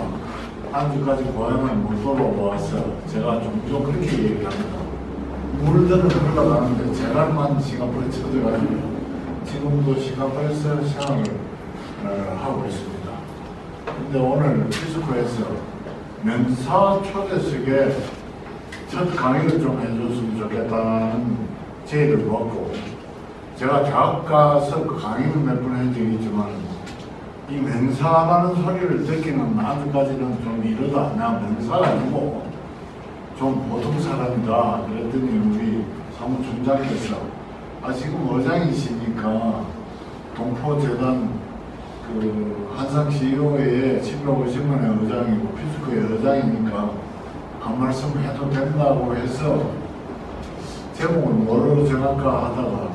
한주까지 고향을 못 돌아와서 제가 종종 그렇게 얘기를 합니다. 물들은 흘러가는데 제갈만 싱가포르에 쳐져가지고 지금도 싱가포르에서 생활을 하고 있습니다. 근데 오늘 피스코에서 명사 초대석에 첫 강의를 좀 해줬으면 좋겠다는 제의를 먹고 제가 대학 가서 그 강의는 몇 번 한 적이 있지만 이 명사라는 소리를 듣기는 아직까지는 좀 이러다 나 명사가 아니고 좀 보통 사람이다 그랬더니 우리 사무총장께서 지금 의장이시니까 동포재단 그 한상 CEO의 750만의 의장이고 피스코의 의장이니까 한 말씀 해도 된다고 해서 제목을 뭐로 정할까 하다가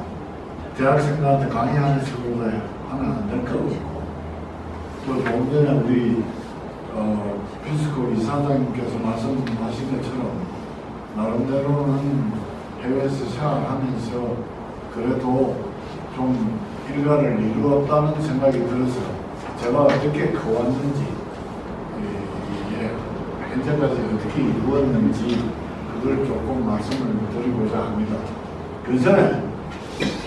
대학생들한테 강의하는 식으로 하면 안 될 것 같고 또 조금 전에 우리 피스코 이사장님께서 말씀하신 것처럼 나름대로는 해외에서 생활하면서 그래도 좀 일가를 이루었다는 생각이 들어서 제가 어떻게 커왔는지 현재까지 어떻게 이루었는지 그걸 조금 말씀을 드리고자 합니다. 그 전에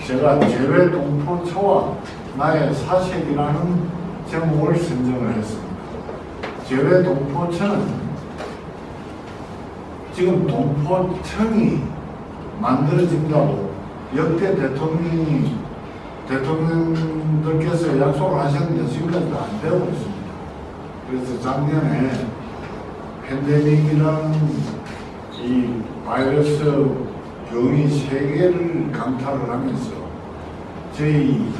제가 재외 동포처와 나의 사색이라는 제목을 선정을 했습니다. 재외 동포처는 지금 동포청이 만들어진다고 역대 대통령들께서 약속을 하셨는데 지금까지도 안 되고 있습니다. 그래서 작년에 팬데믹이라는 이 바이러스 병이 세계를 강타를 하면서 저희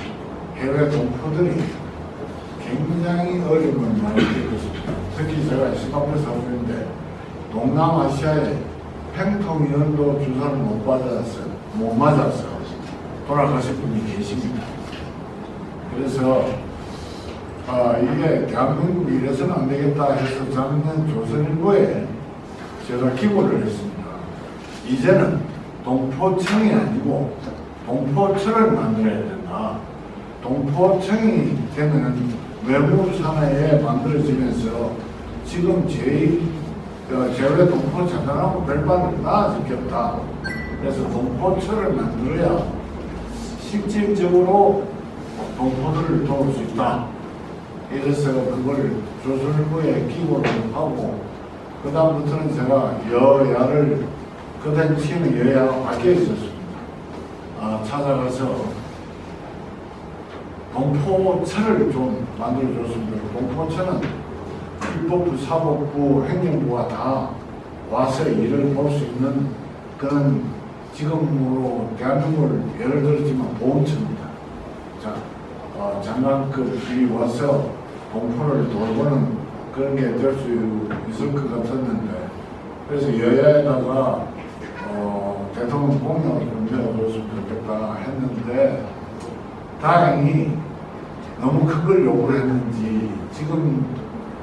해외 동포들이 굉장히 어려움을 많이 겪었습니다. 특히 제가 싱가포르에 살고 있는데 동남아시아에 팽통이언도 주사를 못 맞아서 돌아가신 분이 계십니다. 그래서 이게 대한민국이 이래서는 안 되겠다 해서 작년 조선일보에 제가 기고를 했습니다. 이제는 동포청이 아니고 동포청을 만들어야 된다. 동포청이 되면 외부 산하에 만들어지면서 지금 제외 동포 차단하고 별반 나아질 게 없다. 그래서 동포처를 만들어야 실질적으로 동포들을 도울 수 있다. 이래서 그걸 조선일보에 기고를 하고 그 다음부터는 제가 여야를 그 당시에는 여야가 바뀌어 있었습니다. 찾아가서 동포처를 좀 만들어줬습니다. 동포처는 입법부, 사법부, 행정부가 다 와서 일을 볼 수 있는 그런 지금으로 대한민국을 예를 들었지만 보훈처입니다. 자, 장관급이 와서 동포를 돌보는 그런 게 될 수 있을 것 같았는데 그래서 여야에다가 대통령 공약을 좀 내어줬으면 좋겠다 했는데 다행히 너무 큰 걸 요구를 했는지 지금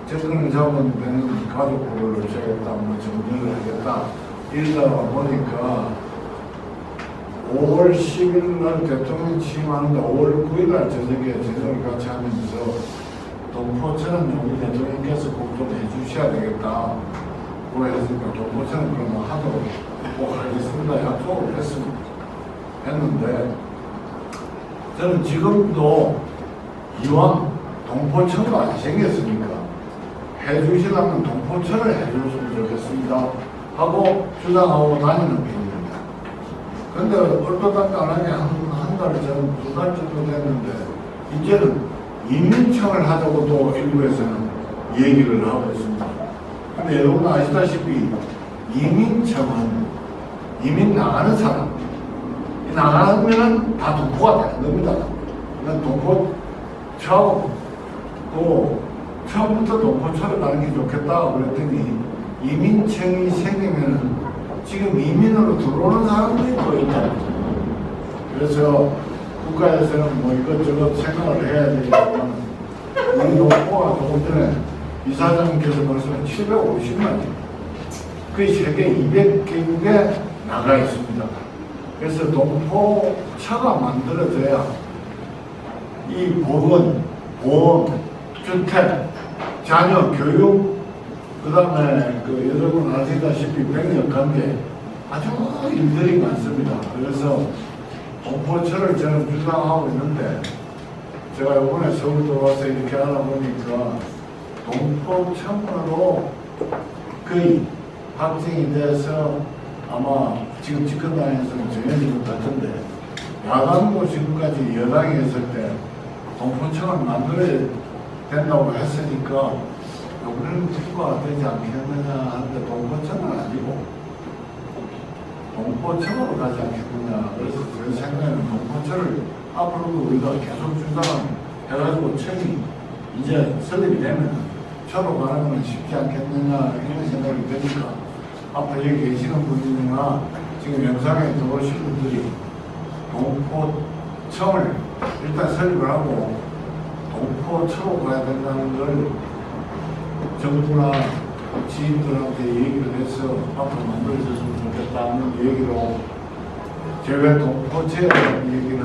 정권을 잡은 데는 가족부를 없애겠다, 뭐 정리를 하겠다 이러다 보니까 5월 10일 날 대통령 취임하는데 5월 9일 날 저녁에 저녁을 같이 하면서 동포처는 우리 대통령께서 꼭 좀 해주셔야 되겠다. 뭐 했으니까 동포처는 그러면 하도록 꼭 하겠습니다. 약속을 했습니다. 했는데 저는 지금도 이왕 동포처가 안 생겼으니까 해주시려면 동포처를 해줬으면 좋겠습니다. 하고 주장하고 다니는 편입니다. 근데 얼토당토하게 한 달 전, 2달 정도 됐는데 이제는 이민청을 하자고도 일부에서는 얘기를 하고 있습니다. 근데 여러분 아시다시피 이민청은 이민 나가는 사람, 나가면은 다 동포가 되는 겁니다. 동포처하고 또 처음부터 동포처를 가는 게 좋겠다 그랬더니 이민청이 생기면은 지금 이민으로 들어오는 사람들이 또 있다. 그래서 국가에서는 뭐 이것저것 생각을 해야 되겠지만 우리 동포가 조금 전에 이사장님께서 벌써 750만 거의 세계 200개국에 나가 있습니다. 그래서 동포처가 만들어져야 이 보건, 보험, 주택, 자녀, 교육, 그 다음에 여러분 아시다시피 병역관계 아주 일들이 많습니다. 그래서 동포처를 저는 주장하고 있는데 제가 이번에 서울 들어와서 이렇게 알아보니까 동포청으로 거의 확정이 돼서 아마 지금 집권당에서는 정해진 것 같은데 야당도 지금까지 여당에 있을 때 동포청을 만들어야 된다고 했으니까 이번에는 특구가 되지 않겠느냐 하는데 동포청은 아니고 동포청으로 가지 않겠느냐. 그래서 제 생각에는 동포청을 앞으로도 우리가 계속 주장해가지고 청이 이제 설립이 되면 처로 가는 건 쉽지 않겠느냐 이런 생각이 드니까 앞에 여기 계시는 분들이나 지금 영상에 들어오신 분들이 동포청을 일단 설립을 하고 동포청으로 가야 된다는 걸 정부나 지인들한테 얘기를 해서 앞으로 만들어졌으면 좋겠다는 얘기로 제외 동포체에 대한 얘기는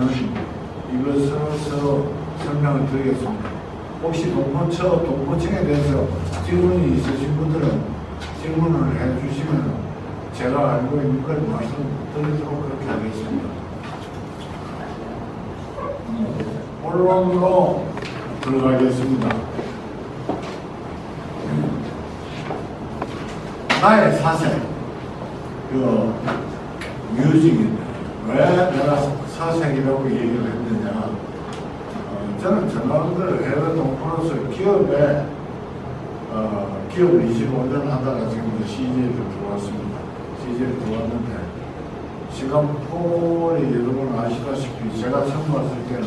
이것으로서 설명을 드리겠습니다. 혹시 동포청에 대해서 질문이 있으신 분들은 질문을 해주시면 제가 알고 있는 걸 말씀드리도록 그렇게 하겠습니다. 본론으로 들어가겠습니다. 나의 사생, 뮤직인데 왜 내가 사생이라고 얘기를 했느냐. 저는 전남들 해외 동포로서 기업에 기업을 25년 하다가 지금 CJ로 들어왔습니다. CJ로 들어왔는데 싱가포르이 여러분 아시다시피 제가 처음 왔을 때는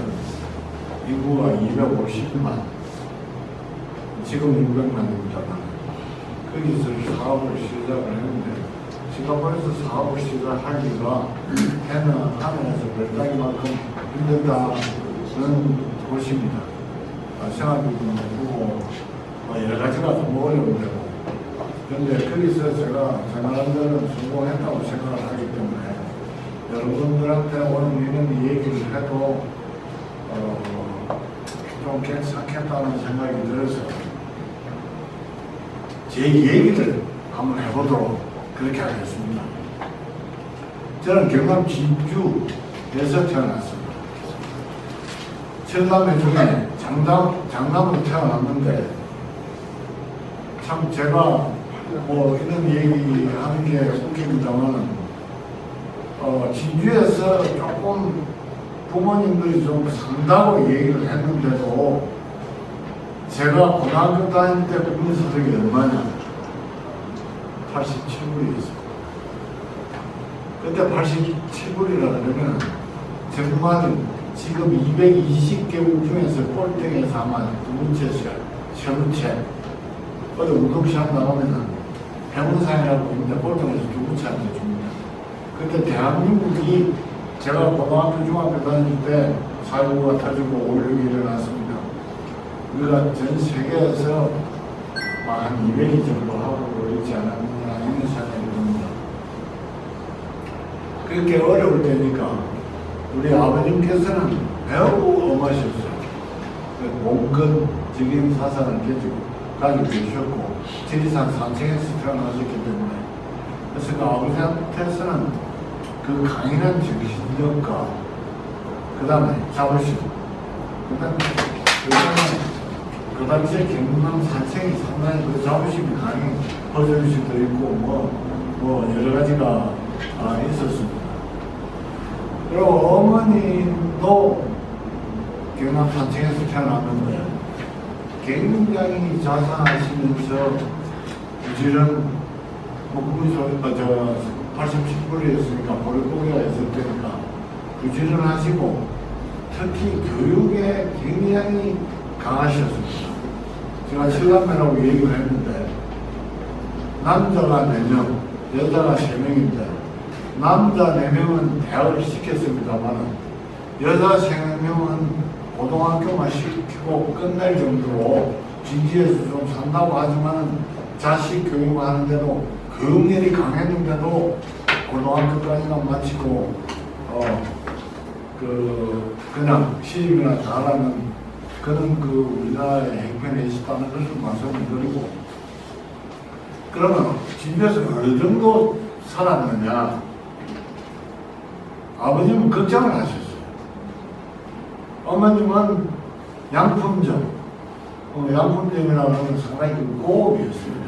인구가 250만, 지금 600만입니다. 거기서 사업을 시작을 했는데 싱가포르에서 사업을 시작하기가 하면서 별따기만큼 힘들다는 곳입니다. 생활비도 높고 여러 가지가 너무 어려운데고. 그런데 거기서 제가 나름대로 성공했다고 생각을 하기 때문에 여러분들한테 오늘 이런 얘기를 해도 좀 괜찮겠다는 생각이 들어서 제 얘기를 한번 해보도록 그렇게 하겠습니다. 저는 경남 진주에서 태어났습니다. 7남매 중에 장남으로 태어났는데 참 제가 뭐 이런 얘기하는 게 웃깁니다만 진주에서 조금 부모님들이 좀 산다고 얘기를 했는데도 제가 고등학교 다닐 때 국민소득이 얼마냐? 87불이었어요. 그때 87불이라 그러면 정말 지금 220개국 중에서 꼴등에서 아마 두 번째 세번째 어디 운동시합 나가면은 해운상이라고 있는데 꼴등에서 두 번째한테 줍니다. 그때 대한민국이 제가 고등학교 중학교 다닐 때 4.19가 터지고 5.16이 일어났습니다. 우리가 전 세계에서 한 200위 정도 하고 있지 않았느냐 이런 생각이 듭니다. 그렇게 어려울 때니까 우리 아버님께서는 매우 엄하셨어요. 봉건적인 사상을 가지고 계셨고 지리산 산청에서 태어나셨기 때문에 그래서 그 아버지한테서는 그 강인한 정신력과 그 다음에 자부심 그 당시에 경남 산청이 상당히 그 자부심이 강해 허전시도 있고 뭐 여러 가지가 있었습니다. 그리고 어머님도 경남 산청에서 태어났는데 굉장히 자상하시면서 부지런 목구리 87불이었으니까 보릿고개가 있을 때니까 부지런하시고 특히 교육에 굉장히 강하셨습니다. 제가 7남매라고 얘기를 했는데 남자가 4명, 여자가 3명인데 남자 4명은 대학을 시켰습니다만 여자 3명은 고등학교만 시키고 끝날 정도로 진지에서 좀 산다고 하지만 자식 교육하는데도 교육열이 강했는데도 고등학교까지만 마치고 그냥 시집이나 잘하는 그런 우리나라의 행편에 있었다는 것을 말씀을 드리고 그러면 집에서 어느 정도 살았느냐 아버님은 걱정을 하셨어요. 어머님은 양품점 양품점이라고 하면 상당히 고급이었습니다.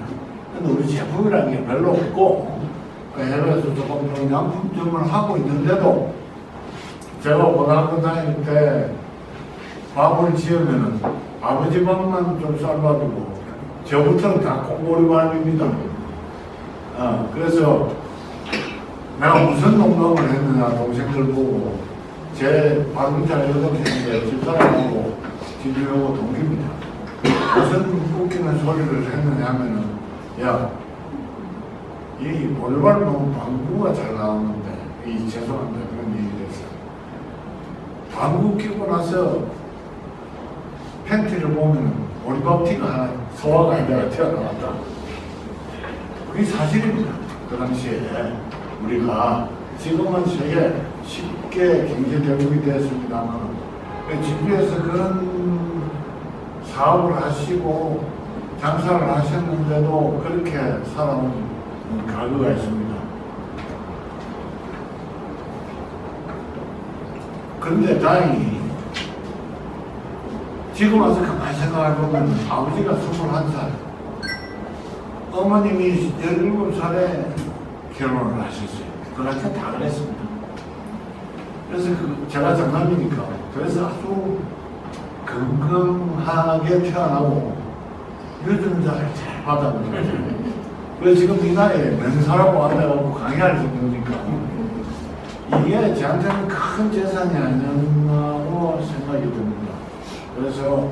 근데 우리 제품이라는 게 별로 없고 해외에서 조금 더 양품점을 하고 있는데도 제가 고등학교 다닐 때 밥을 지으면은 아버지 밥만 좀 삶아주고 저부터는 다 콩고리 밥입니다. 그래서 내가 무슨 농담을 했느냐 동생들 보고 제 발문자가 8개인데 집사람하고 집주하고 동기입니다. 무슨 웃기는 소리를 했느냐 하면은 야, 이 볼발 너무 방구가 잘 나오는데 죄송합니다 그런 얘기를 했어요. 방구 끼고 나서 팬티를 보면 머리밥티가 하나 소화가 내가 튀어나왔다. 그게 사실입니다. 그 당시에 우리가 지금은 세계 쉽게 경제대국이 되었습니다만 집에서 그런 사업을 하시고 장사를 하셨는데도 그렇게 살아온 가구가 있습니다. 그런데 다행히 지금 와서 가만히 생각해보면 아버지가 21살, 어머님이 17살에 결혼을 하셨어요. 그렇게 다 그랬습니다. 그래서 제가 장남이니까 그래서 아주 건강하게 태어나고 유전자를 잘 받았는데 그래서 지금 이 나이에 명사라고 한다고 강의할 정도니까 이게 저한테는 큰 재산이 아니었나고 생각이 듭니다. 그래서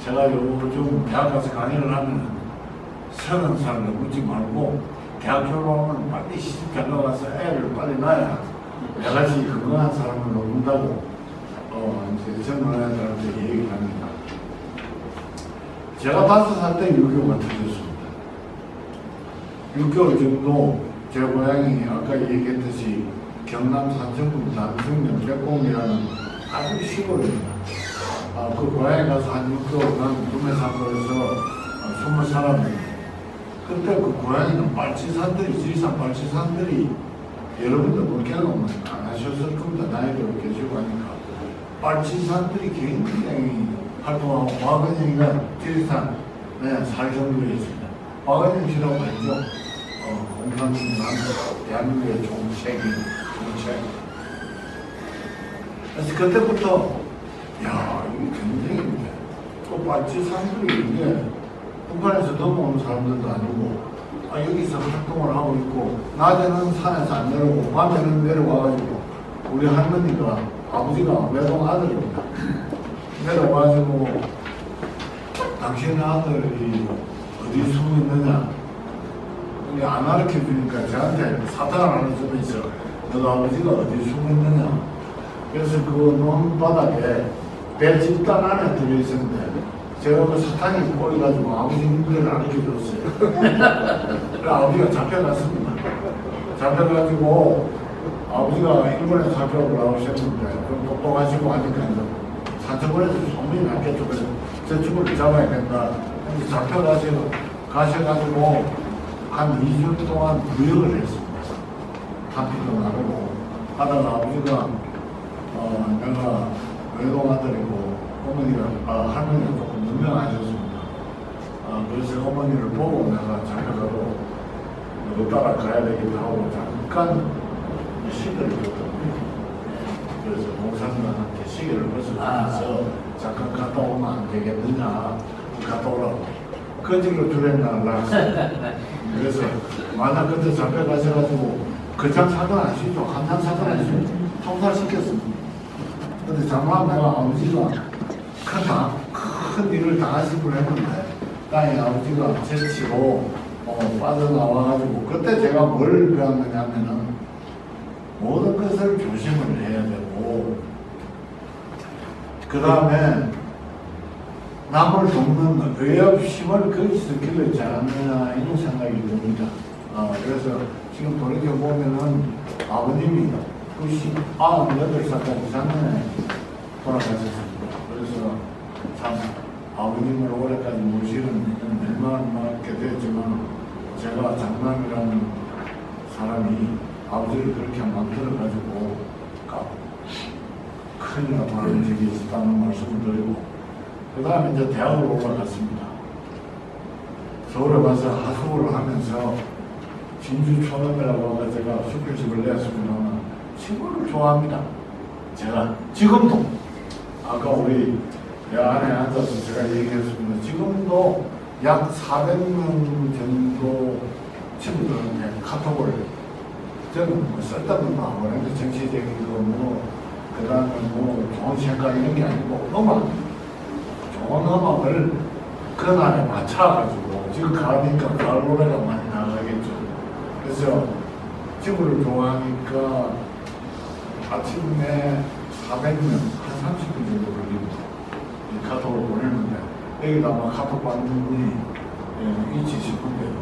제가 요즘 대학 가서 강의를 하면 30살을 넘지 말고 대학 졸업하면 빨리 시집장 가서 애를 빨리 낳아야 내같이 건강한 사람을 놓는다고 이제 젊은 애들한테 얘기를 합니다. 제가 5살 때 유교가 터졌습니다. 6개월 정도 제 고향이 아까 얘기했듯이 경남 산청군 남성면 백공이라는 아주 시골입니다. 그 고향에 가서 한 6개월 난 꿈에 산거에서 숨을 살았는데 그때 그 고향에는 빨치산들이 지리산 빨치산들이 여러분들 뭐 경험은 안 하셨을 겁니다. 나이도 계시고 하니까 빨치산들이 굉장히 활동하고 박은영이가 지리산 살 정도에 있습니다. 박은영 씨라고 알죠? 공산주의 대한민국의 종책이 종책. 그래서 그때부터 야 이게 굉장히 또 빨치산들이 이게 북한에서 넘어오는 사람들도 아니고 여기서 활동을 하고 있고 낮에는 산에서 안 내려오고 밤에는 내려와가지고 우리 할머니가 아버지가 외동 아들입니다. 내려와가지고 당신 아들이 어디 숨어 있느냐 안 가르쳐주니까 저한테 사탕을 하나 주면서 너도 아버지가 어디 숨어 있느냐 그래서 그 논바닥에 배 집단 안에 들어있었는데 제가 그 사탕이 꼬여가지고 아버지님들을 가르쳐줬어요. 그래서 아버지가 잡혀갔습니다. 잡혀가지고 아버지가 일본에 살펴보고 나오셨는데 그럼 똑똑하시고 하니까 산천군에서 소문이 났겠죠. 그래서 저 친구를 잡아야 된다. 그래서 가셔가지고 한 2주 동안 무역을 했습니다. 탄피도 나르고 하다가 아버지가 내가 외동 아들이고 할머니가 조금 유명하셨습니다. 그래서 어머니를 보고 내가 잡혀가도 너 따라가야 되기도 하고 잠깐 시계를 줬거든요. 그래서 목사님한테 시계를 벗어주면서 잠깐 갔다 오면 안 되겠느냐 갔다 오라고 거짓으로 주랬나 그래서 만약 그때 잡혀가셔가지고 거장 사건 아시죠? 한남 사건 아시죠? 총살시켰습니다. 근데 장만 내가 아버지가 큰 일을 당하실 분 했는데 땅에 아버지가 제치고 빠져나와가지고 그때 제가 뭘 배웠느냐면은 모든 것을 조심을 해야 되고 그 다음에 남을 돕는 의협심을 거기서 길렀지 않느냐 이런 생각이 듭니다. 그래서 지금 돌이켜보면은 아버님이 98살까지 작년에 돌아가셨습니다. 그래서 참 아버님을 올해까지 모시는 일만 맞게 됐지만 제가 장남이라는 사람이 아버지를 그렇게 만들어가지고 큰일 나는 적이 있었다는 말씀을 드리고 그 다음에 이제 대학을 올라갔습니다. 서울에 가서 하숙을 하면서 진주 초등이라고 제가 숙별집을 내었습니다만 친구를 좋아합니다. 제가 지금도 아까 우리 안에 앉아서 제가 얘기했습니다. 지금도 약 400명 정도 친구들한테 카톡을 저는 뭐 쓸데없는 거 안 보내는데 정치적인 거 그 다음에 좋은 생각 이런 게 아니고 좋은 음악을 그날에 맞춰가지고 지금 가을이니까 가을 노래가 많이 나가겠죠. 그래서 친구를 좋아하니까 아침에 400명, 한 30분 정도 걸립니다. 이 카톡을 보내는데 여기다 아마 카톡 받는 분이 있지 싶은데요.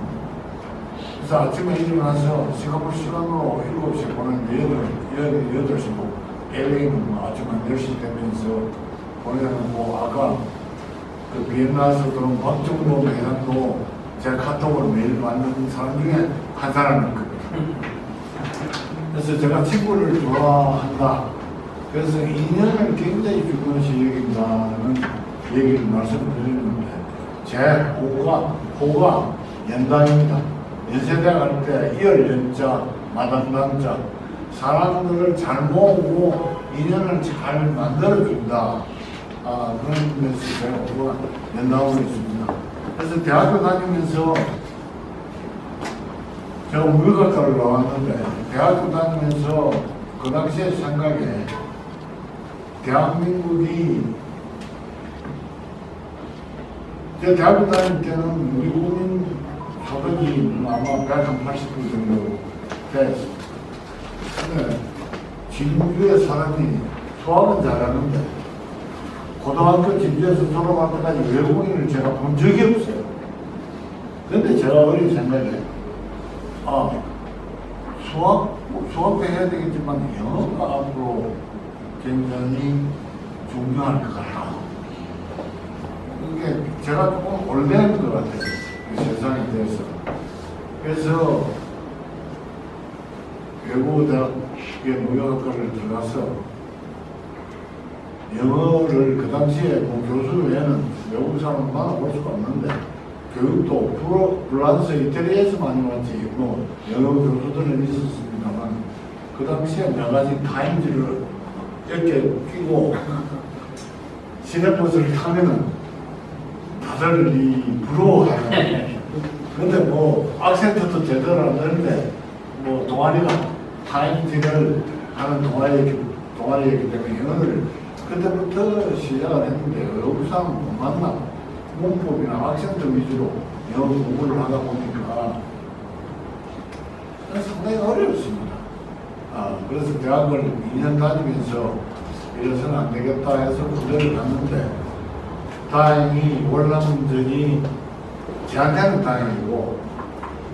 그래서 아침에 일어나서 싱가포르 시간으로 7시에 보냈는데 8시 LA는 아침 한 10시 되면서 보내놓고 아까 그 비엔나에서 들어온 박정도 회장도 제 카톡을 매일 받는 사람 중에 한 사람이었거든요. 그래서 제가 친구를 좋아한다. 그래서 인연을 굉장히 중요시 여긴다는 얘기를 말씀드리는데 제 호가 연당입니다. 연세대 갈 때 이열연자, 마당단자 사람들을 잘 모으고 인연을 잘 만들어준다. 그런 면에서 제가 호가 연당하고 있습니다. 그래서 대학교 다니면서 제가 물리학과를 나왔는데 대학교 다니면서 그 당시에 생각에 대한민국이 제가 대학교 다닐 때는 우리 국민 소득이 아마 180% 정도 됐습니다. 근데 진주의 사람이 수학은 잘하는데 고등학교 진주에서 졸업할 때까지 외국인을 제가 본 적이 없어요. 근데 제가 어린 생각에 수학도 해야 되겠지만 영어가 앞으로 굉장히 중요할 것 같다. 이게 제가 조금 오래된 것 같아요. 이 세상에 대해서. 그래서 외국 대학에 무역학과를 들어가서 영어를 그 당시에 뭐 교수 외에는 외국 사람 만나볼 수가 없는데 교육도 프랑스, 이태리에서 많이 왔지 뭐 영어 교수들은 있었습니다만 그 당시에 나가진 타임즈를 이렇게 끼고 시내버스를 타면은 다들 이 부러워하는 근데 뭐 악센트도 제대로 안 되는데 뭐 동아리가 타임즈를 하는 동아리이기 때문에 영어를 그때부터 시작을 했는데 외국 사람 못 만나 문법이나 악센트 위주로 영어 공부를 하다 보니까 상당히 어려웠습니다. 그래서 대학을 2년 다니면서 이래서는 안 되겠다 해서 군대를 갔는데 다행히 월남전이 저한테는 다행이고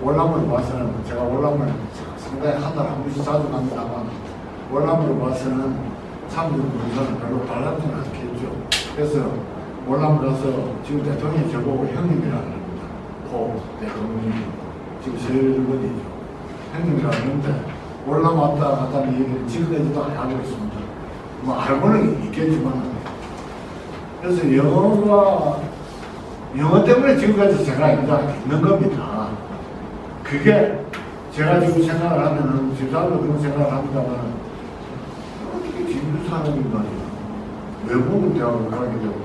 월남을 봐서는 제가 월남을 상당히 한 달에 한 번씩 자주 갑니다만 월남으로 봐서는 참전 군사는 별로 달라지는 않겠죠. 그래서 월남 가서 지금 대통령이 저보고 형님이라고 합니다. 고 대통령이 지금 세일번이죠. 형님이라고 하는데 월남 왔다 갔다 하는 얘기를 지금까지도 하고 있습니다. 뭐 알고는 있겠지만 그래서 영어 때문에 지금까지 제가 있는 겁니다. 그게 제가 지금 생각을 하면은 지금도 그런 생각을 합니다만 어떻게 진주 사람이 말이야 외국 대학을 가게 되고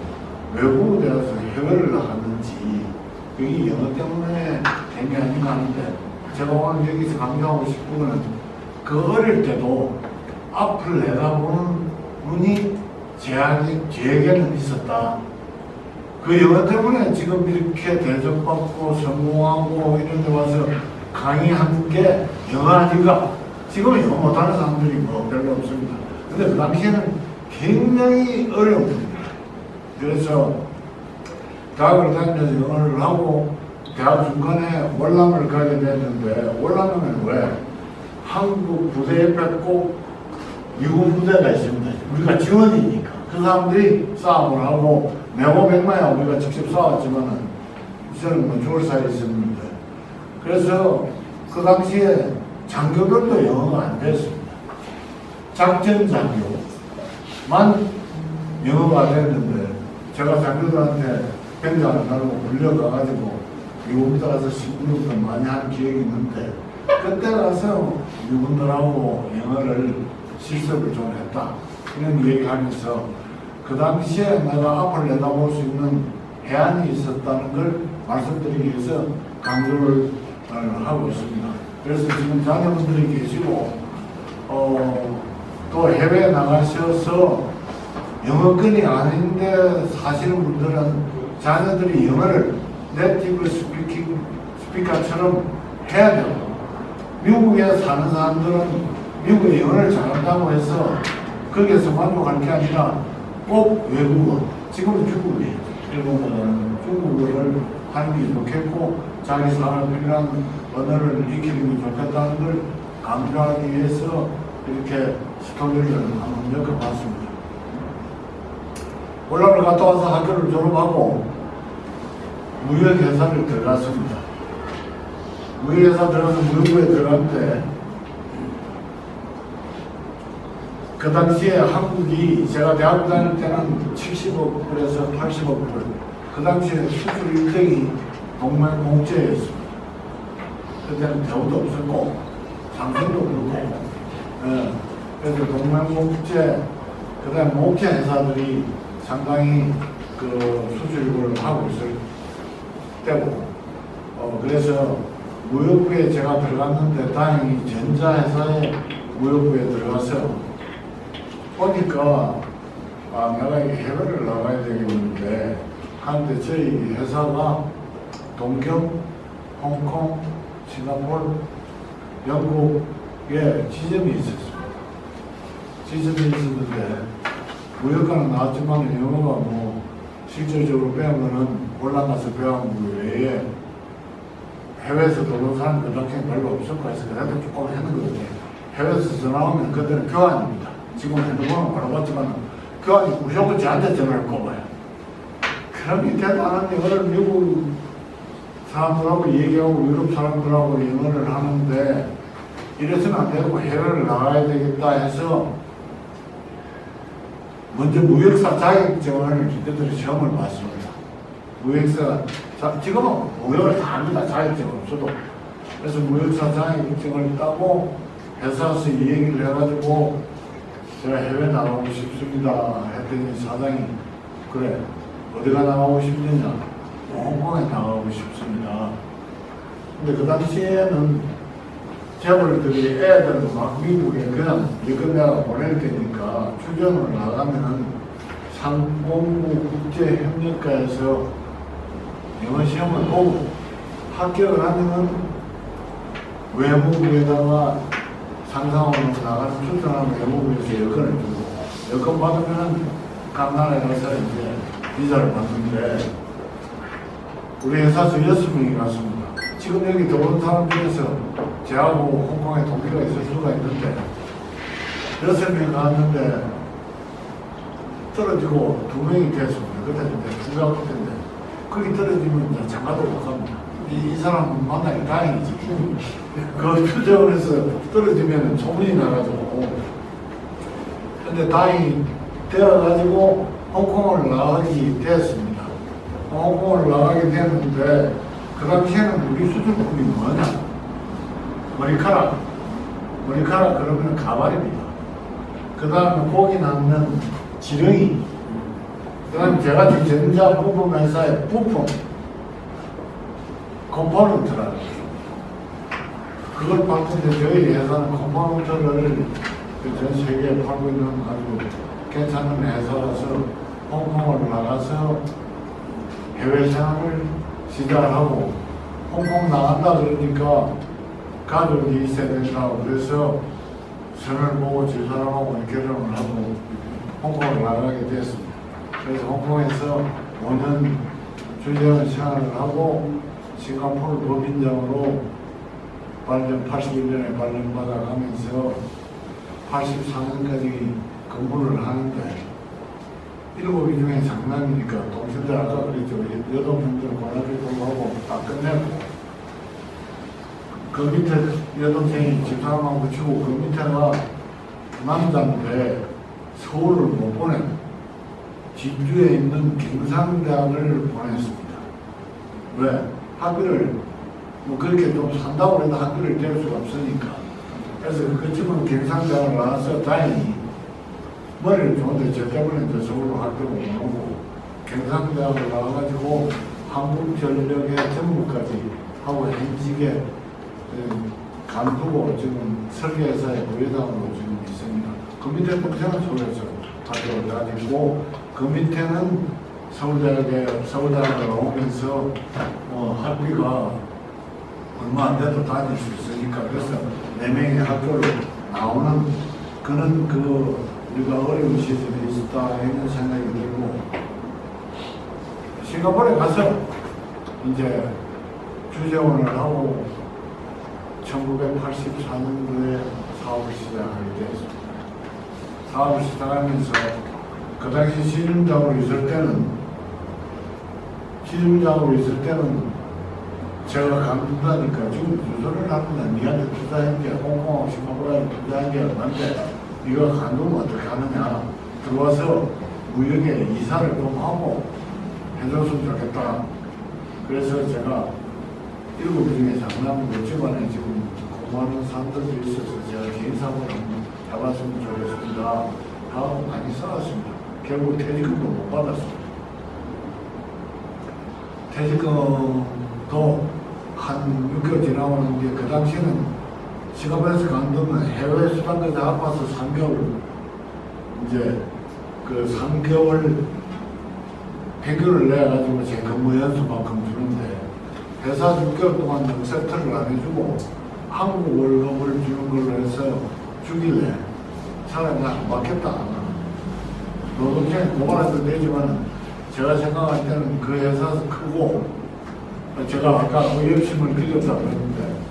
외국 대학에서 해외를 나갔는지 그게 영어 때문에 된 게 아닌가 하는데 제가 오늘 여기서 강조하고 싶은 거는 그 어릴 때도 앞을 내다보는 눈이 제에게는 있었다. 그 영어 때문에 지금 이렇게 대접받고 성공하고 이런 데 와서 강의하는 게 영어 아닌가? 지금은 영어 못하는 사람들이 뭐 별로 없습니다. 근데 그 당시에는 굉장히 어려운 일입니다. 그래서 대학을 다니면서 영어를 하고 대학 중간에 월남을 가게 됐는데 월남은 왜? 한국 부대 옆에 꼭 미군 부대가 있습니다. 우리가 지원이니까. 그 사람들이 싸움을 하고 내고 백마야 우리가 직접 싸웠지만은 저는 뭐 죽을 사이에 있었는데 그래서 그 당시에 장교들도 영어가 안 됐습니다. 작전 장교만 영어가 됐는데 제가 장교들한테 병장을 나누고 불려가가지고 미국 가서 신분을 많이 한 기억이 있는데 그때 가서 미군들하고 영어를 실습을 좀 했다 이런 얘기하면서 그 당시에 내가 앞을 내다볼 수 있는 해안이 있었다는 걸 말씀드리기 위해서 강조를 하고 있습니다. 그래서 지금 자녀분들이 계시고 또 해외에 나가셔서 영어권이 아닌데 사시는 분들은 자녀들이 영어를 네이티브 스피커처럼 해야 되고 미국에 사는 사람들은 미국의 영어를 잘한다고 해서 거기에서 만족할 게 아니라 꼭 외국어, 지금은 중국이에요. 일본어는 중국어를 하는 게 좋겠고 자기 사람에 필요한 언어를 익히는 게 좋겠다는 걸 강조하기 위해서 이렇게 스토리를 한번 엮어봤습니다. 월남을 갔다 와서 학교를 졸업하고 무역회사를 들어갔습니다. 무역회사 들어가서 무역부에 들어갔는데 그 당시에 한국이 제가 대학 다닐 때는 70억 불에서 80억 불 그 당시에 수출 1등이 동맹공제였습니다. 그때는 대우도 없었고 삼성도 그렇고 그래서 동맹공제 그 다음에 목재 회사들이 상당히 그 수출입을 하고 있을 때고 그래서 무역부에 제가 들어갔는데 다행히 전자회사에 무역부에 들어가서 보니까 내가 이게 해외를 나가야 되겠는데 하는데 저희 회사가 동경, 홍콩, 싱가포르, 영국에 지점이 있었습니다. 지점이 있었는데 무역과는 나왔지만 영어가 뭐 실질적으로 배우면은 올라가서 배운 거 외에 해외에서 들어온 사람이 그 당시에 별로 없었고 해서 그래도 조금 했는거든요. 해외에서 전화 오면 그때는 교환입니다. 지금 핸드폰은 바로 봤지만 교환이 무조건 저한테 전화를 꼽아요. 그런 게 대단한 영어를 미국 사람들하고 얘기하고 유럽 사람들하고 영어를 하는데 이래서는 안 되고 해외를 나가야 되겠다 해서 먼저 무역사 자격증을 그들이 시험을 봤습니다. 무역사, 지금은 무역을 다 합니다. 자격증 없어도. 그래서 무역사 자격증을 따고 회사에서 이 얘기를 해가지고 제가 해외 나가고 싶습니다 했더니 사장이 그래 어디가 나가고 싶느냐 홍콩에 나가고 싶습니다. 근데 그 당시에는 재벌들이 애들 막 미국에 그냥 이거 내가 보낼 테니까 출전을 나가면은 상공부 국제협력가에서 영어 시험을 보고 합격을 하면은 외무부에다가 상상원으로 나가는 출전하는 외무부에서 여권을 주고 여권 받으면은 각 나라에 가서 이제 비자를 받는데 우리 회사에서 6명이 갔습니다. 지금 여기 들어온 사람 중에서 저하고 홍콩에 동기가 있을 수가 있는데 6명이 갔는데 떨어지고 2명이 됐습니다. 그때 이제 중학교 때인데 거기 떨어지면 이제 장가도 못 갑니다. 이 사람 만나기 다행이지. 그 표정을 해서 떨어지면 소문이 나가지고 근데 다행히 되어가지고 홍콩을 나가게 됐습니다. 홍콩을 나가게 됐는데 그 당시에는 우리 수준급이 뭐냐? 머리카락 그러면 가발입니다. 그 다음에 고기 남는 지렁이, 그 다음에 제가 지금 전자 부품 회사의 부품, 컴포넌트라고 그걸 봤는데 저희 회사는 컴포넌트를 전 세계에 팔고 있는 아주 괜찮은 회사라서 홍콩을 나가서 해외 생활을 시작하고 홍콩 나간다 그러니까 가족이 있어야 된다고 그래서 선을 보고 집사람하고 결혼을 하고 홍콩을 나가게 됐습니다. 그래서 홍콩에서 5년 주재원 생활을 하고 싱가포르 법인장으로 81년에 발령받아가면서 84년까지 근무를 하는데 7이 중에 장남이니까 동생들 아까 그랬죠. 여동생들 권하기도 하고 다 끝내고 그 밑에 여동생이 집사람하고 치고 그 밑에가 남자인데 서울을 못 보내고 진주에 있는 경상대학을 보냈습니다. 왜? 학비를 뭐 그렇게 좀 산다고 해도 학비를 댈 수가 없으니까. 그래서 그 친구는 경상대학을 나와서 다행히 머리를 좋은데 저 때문에 이제 서울로 학교를 못 오고 경상대학을 나와가지고 한국전력의 전무까지 하고 현직에 간부고 지금 설계회사의 부회장으로 지금 있습니다. 그 밑에 동생은 서울에서 학교를 다니고 그 밑에는 서울대학을 오면서 학비가 얼마 안 돼도 다닐 수 있으니까 그래서 4명의 학교를 나오는 그런 우리가 어려운 시절이 있었다 이런 생각이 들고 싱가포르에 가서 이제 주재원을 하고 1984년도에 사업을 시작하게 되었습니다. 사업을 시작하면서 그 당시 시중장으로 있을 때는 제가 간다니까 지금 주소를 하는데 니한테 투자한 게 홍콩하고 싱가포르에 투자한 게 얼마인데 네가 간두면 어떻게 하느냐 들어와서 무역에 이사를 좀 하고 해줬으면 좋겠다. 그래서 제가 7 중에 장남이고 집안에 지금 공부하는 사람들도 있어서 제가 개인 사업을 한번 해봤으면 좋겠습니다 하고 많이 써왔습니다. 결국 퇴직금도 못 받았습니다. 퇴직금도 한 6개월 지나오는 게 그 당시에는 싱가포르에서 간다면 해외 수단까지 합해서 3개월 이제 그 3개월 평균을 내가지고 제 근무 연수만큼 주는데 회사 6개월 동안 세트를 안 해주고 한국 월급을 주는 걸로 해서 주길래 차라리 안 받겠다. 노동청에 고발해도 되지만 제가 생각할 때는 그 회사에서 크고 제가 아까 의협심을 빌렸다 그랬는데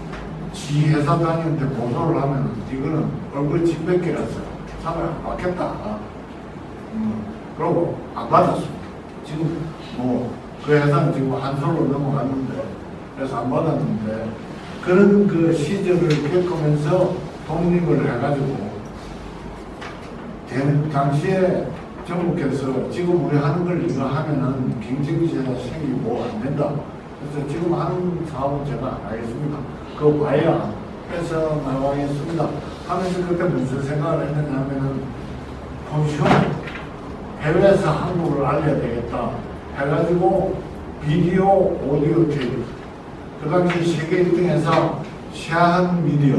지 회사 다니는데 고소를 하면 이거는 얼굴 진백기라서 차라리 안 받겠다. 그러고 안 받았습니다. 지금 뭐 그 회사는 지금 한솔로 넘어갔는데 그래서 안 받았는데 그런 그 시절을 겪으면서 독립을 해가지고 당시에 정부께서 지금 우리 하는 걸 이거 하면은 경쟁지가 생기고 안 된다. 그래서 지금 하는 사업은 제가 안 하겠습니다. 그거 봐야 해서 나가겠습니다. 하면서 그때 무슨 생각을 했느냐 하면은 폰쇼 해외에서 한국을 알려야 되겠다 해가지고 비디오 오디오 테이프 그 당시 세계 1등 회사 샤한 미디어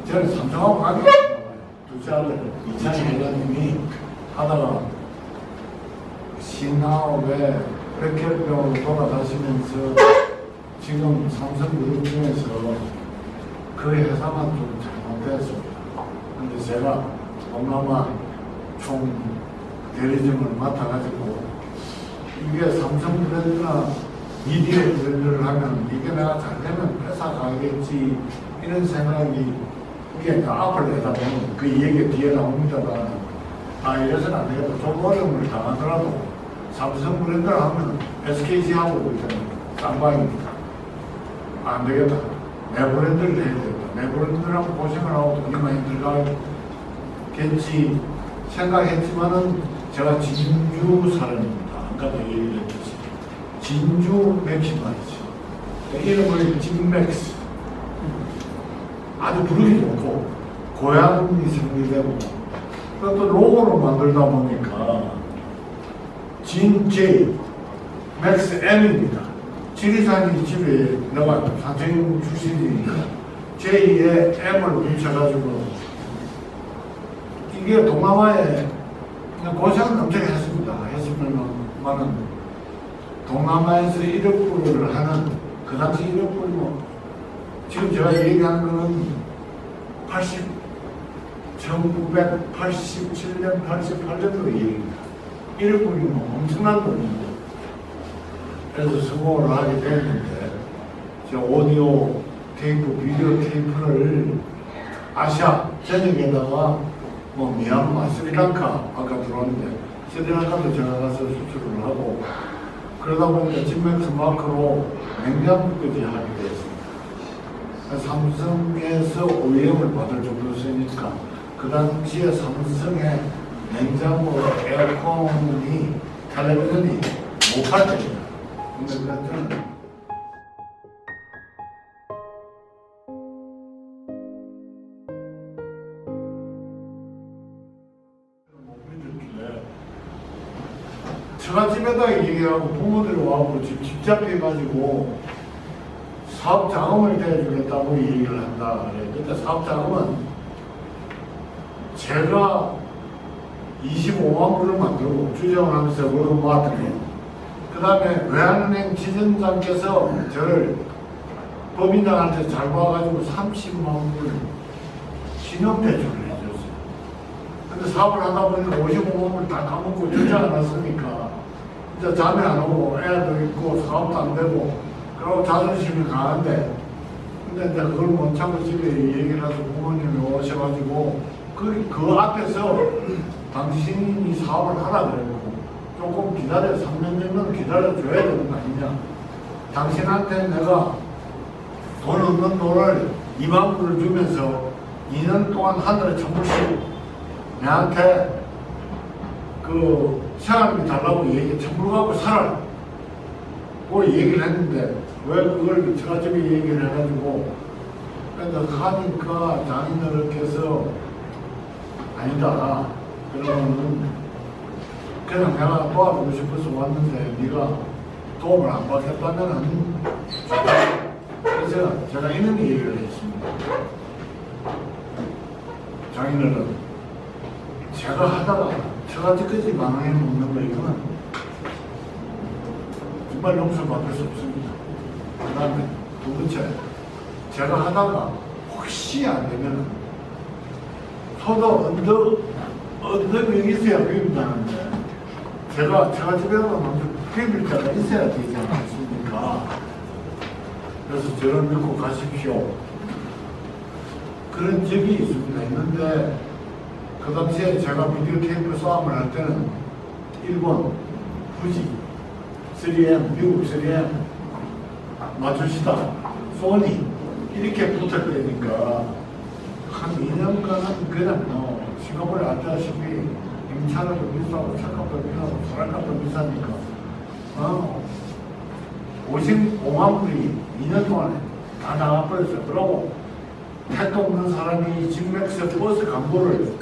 저는 삼성하고 관계가 둘째 아들 이찬희 회장님이 하다가 신화업에 백혈병으로 돌아가시면서 지금 삼성그룹 중에서 그 회사만 좀 잘못됐습니다. 근데 제가 동남아 총 대리점을 맡아가지고 이게 삼성 브랜드나 미디어 브랜드를 하면 이게 내가 잘되면 회사 가겠지 이런 생각이 이게 앞을 내다보면 그 얘기 뒤에 나옵니다만 이래서는 안 되겠다. 좀 어려움을 당하더라도 삼성 브랜드를 하면 SKC하고 쌍방입니다. 안 되겠다. 내 브랜드를 해야 되겠다. 내 브랜드라고 고생을 하고 돈이 많이 들어가겠지 생각했지만은 제가 진주 사람입니다. 아까도 얘기를 했듯이 진주 맥시 말이죠. 이름을 진맥스 아주 부르기 좋고 고향이 생기되고 또 로고를 만들다 보니까 진J 맥스 M입니다. 지리산이 집에 내가 산청 출신이니까 J에 M을 붙여가지고 이게 동남아에 고생을 엄청 했습니다. 했으면은 동남아에서 1억 불을 하는 그 당시 1억 불 지금 제가 얘기하는 거는 1987년, 88년도 얘기입니다. 1억 불이 엄청난 돈입니다. 그래서 성공을 하게 됐는데 저 오디오 테이프, 비디오 테이프를 아시아 전역에다가 미얀마, 스리랑카 아까 들어왔는데 스리랑카도 제가 가서 수출을 하고 그러다 보니까 진맥스 마크로 냉장고까지 하게 되었습니다. 삼성에서 OEM을 받을 정도였으니까 그 당시에 삼성의 냉장고, 에어컨이, 텔레비전이 못 팔 때입니다. 근데 그때는 처갓집에다 얘기하고 부모들이 와서 집 잡혀가지고 사업 자금을 대주겠다고 얘기를 한다. 그때 사업 자금은 제가 25만 불을 만들고 주정을 하면서 월급 모았더니 그 다음에 외환은행 지점장께서 저를 법인장한테 잘 봐가지고 30만 불 신용대출을 해줬어요. 근데 사업을 하다 보니까 55만 불 다 까먹고 주장을 났으니까 이제 잠이 안 오고 애도 있고 사업도 안 되고 그리고 자존심이 강한데 근데 이제 그걸 못 참고 집에 얘기를 해서 부모님이 오셔가지고 그 앞에서 당신이 사업을 하라 그랬고 조금 기다려 3년 정도는 기다려줘야 되는 거 아니냐. 당신한테 내가 돈 없는 돈을 2만 불을 주면서 2년 동안 하늘에 천불씩 내한테 그 생활비 달라고 얘기 천불 갖고 살아 고 얘기를 했는데 왜 그걸 저가집에 얘기를 해가지고 그래서 하니까 장인어른께서 아니다 그러면은 그냥 내가 도와주고 싶어서 왔는데 네가 도움을 안 받겠다면은 그래서 제가 이런 얘기를 했습니다. 장인어른 제가 하다가 저가지까지 망해 먹는 거 이거는 정말 용서받을 수 없습니다. 그 다음에 두 번째 제가 하다가 혹시 안 되면 서도 언덕이 있어야 비빈다는데 제가 집에서 비빌 때가 있어야 되지 않겠습니까? 그래서 저를 믿고 가십시오. 그런 적이 있습니다. 있는데 그 당시에 제가 비디오 테이프 싸움을 할 때는 일본, 후지, 3M, 미국 3M, 마츠시다, 소니 이렇게 붙을 때니까 한 2년간은 그냥 싱가포르에 아시다시피 임차료도 비싸고 차값도 비싸고 소랄값도 비싸니까 오신 공화물이 2년 동안에 다 나가버렸어요. 그러고 택도 없는 사람이 진맥스 버스 광고를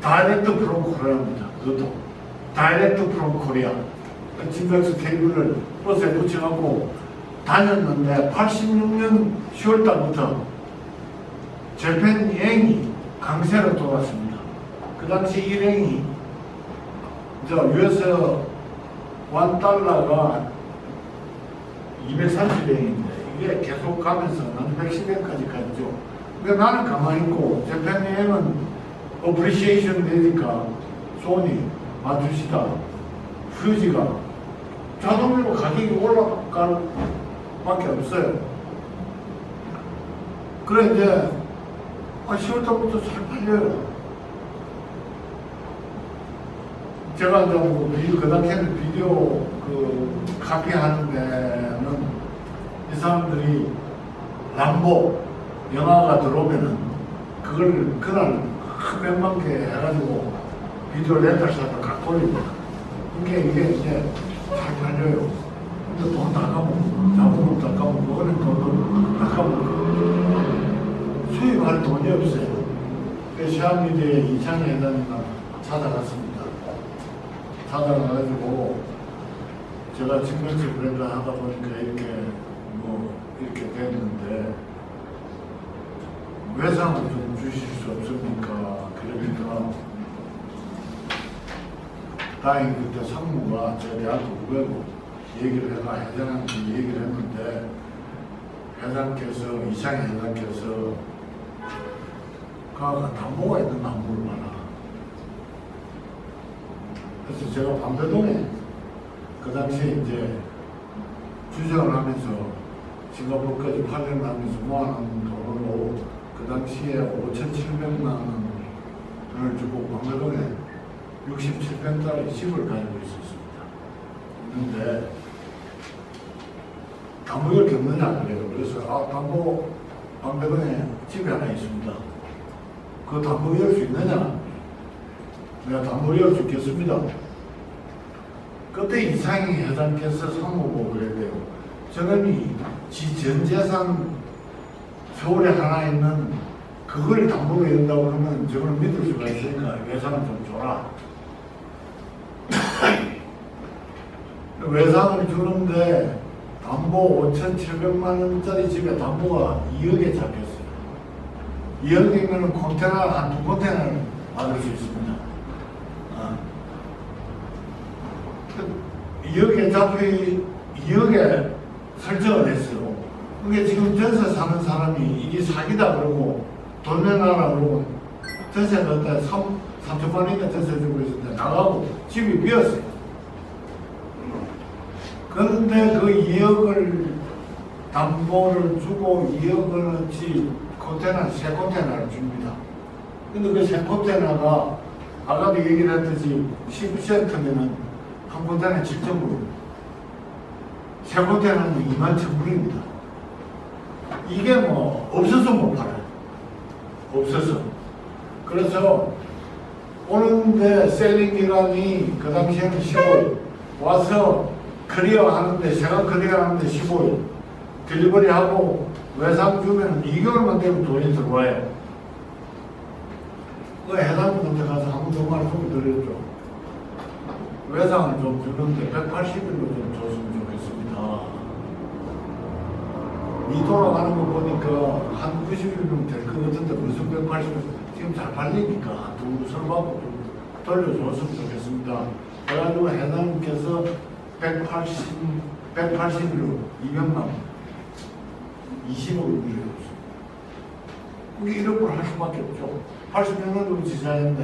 다이렉트 프롬 코리아입니다. 그것도 다이렉트 프롬 코리아 진맥스 테이블을 버스에 붙여갖고 다녔는데 86년 10월달부터 재팬 여행이 강세로 돌았습니다. 그 당시 일행이 US $1 230엔인데 이게 계속 가면서 나는 110엔까지 갔죠. 그러니까 나는 가만히 있고 재팬 여행은 어프리시에이션 되니까 소니, 마츠시다, 퓨지가 자동으로 가격이 올라갈 밖에 없어요. 그래 이제 10월달부터 잘 팔려요. 제가 이제 뭐 그 당시에는 비디오 카피하는 데는 이 사람들이 람보 영화가 들어오면은 그걸 그날 몇만 개 해가지고 비디오 렌탈사도 갖고 올립니다. 이게 이제 잘 팔려요. 근데 돈 다 까먹고, 자본금 다 까먹고, 은행 돈도 다 까먹고, 수입할 돈이 없어요. 그래서 시아미디에 이창희 회장님과 찾아갔습니다. 찾아가가지고, 제가 직면치 브랜드 하다 보니까 이렇게 됐는데, 외상을 좀 주실 수 없습니까? 그러니까, 다행히 그때 상무가 제 대학교 후배고 얘기를 해가 회장한테 얘기를 했는데 회장께서 이창희 회장께서 그 담보가 있는 담보를 봐라. 그래서 제가 반배동에 그 당시에 이제 주정을 하면서 싱가포르까지 8년 하면서 모아놓은 돈으로 그 당시에 5,700만 원을 주고 반배동에 67평짜리 집을 가지고 있었습니다. 있는데 담보를 겪느냐 그래요. 그래서 담보 반배동에 집이 하나 있습니다. 그 담보 열 수 있느냐? 내가 담보 열 수 있겠습니다. 그때 이상희 회장께서 상무보고 그랬대요. 저놈이 지 전 재산 서울에 하나 있는 그걸 담보로 연다고 하면 저걸 믿을 수가 있으니까 외상을 좀 줘라. 외상을 주는데 담보 5,700만 원짜리 집에 담보가 2억에 잡혔어요. 2억이면 컨테이너 한 2컨테이너를 받을 수 있습니다. 2억에 잡히 2억에 설정을 했어요. 그게 지금 전세 사는 사람이 이게 사기다 그러고 돈 내놔라 그러고 전세 넣었다 3천만 원이나 전세 주고 있었는데 나가고 집이 비었어요. 그런데 그 2억을 담보를 주고 2억원어치 컨테이너, 새 컨테이너를 줍니다. 근데 그 새 컨테이너가 아까도 얘기를 했듯이 10%면은 한 컨테이너에 7,000불. 새 컨테이너는 21,000불입니다. 이게 뭐 없어서 못 팔아요. 없어서. 그래서 오는데 셀링 기간이 그 당시에는 15일 와서 클리어 하는데 제가 클리어 하는데 15일 딜리버리 하고 외상 주면 2개월만 되면 돈이 들어와요. 그 해당분한테 가서 한번 더 말씀 드렸죠. 외상을 좀 주는데 180일로 좀 줬으면 좋겠습니다. 이 돌아가는 거 보니까 한 90일이면 될 것 같은데 무슨 180일 지금 잘 팔리니까 두 설마고 좀 돌려줬으면 좋겠습니다. 그래가지고 회장님께서 180일로 200만 원 20억을 빌려줬어요. 그게 1억을 할 수밖에 없죠. 80년으로 지사했는데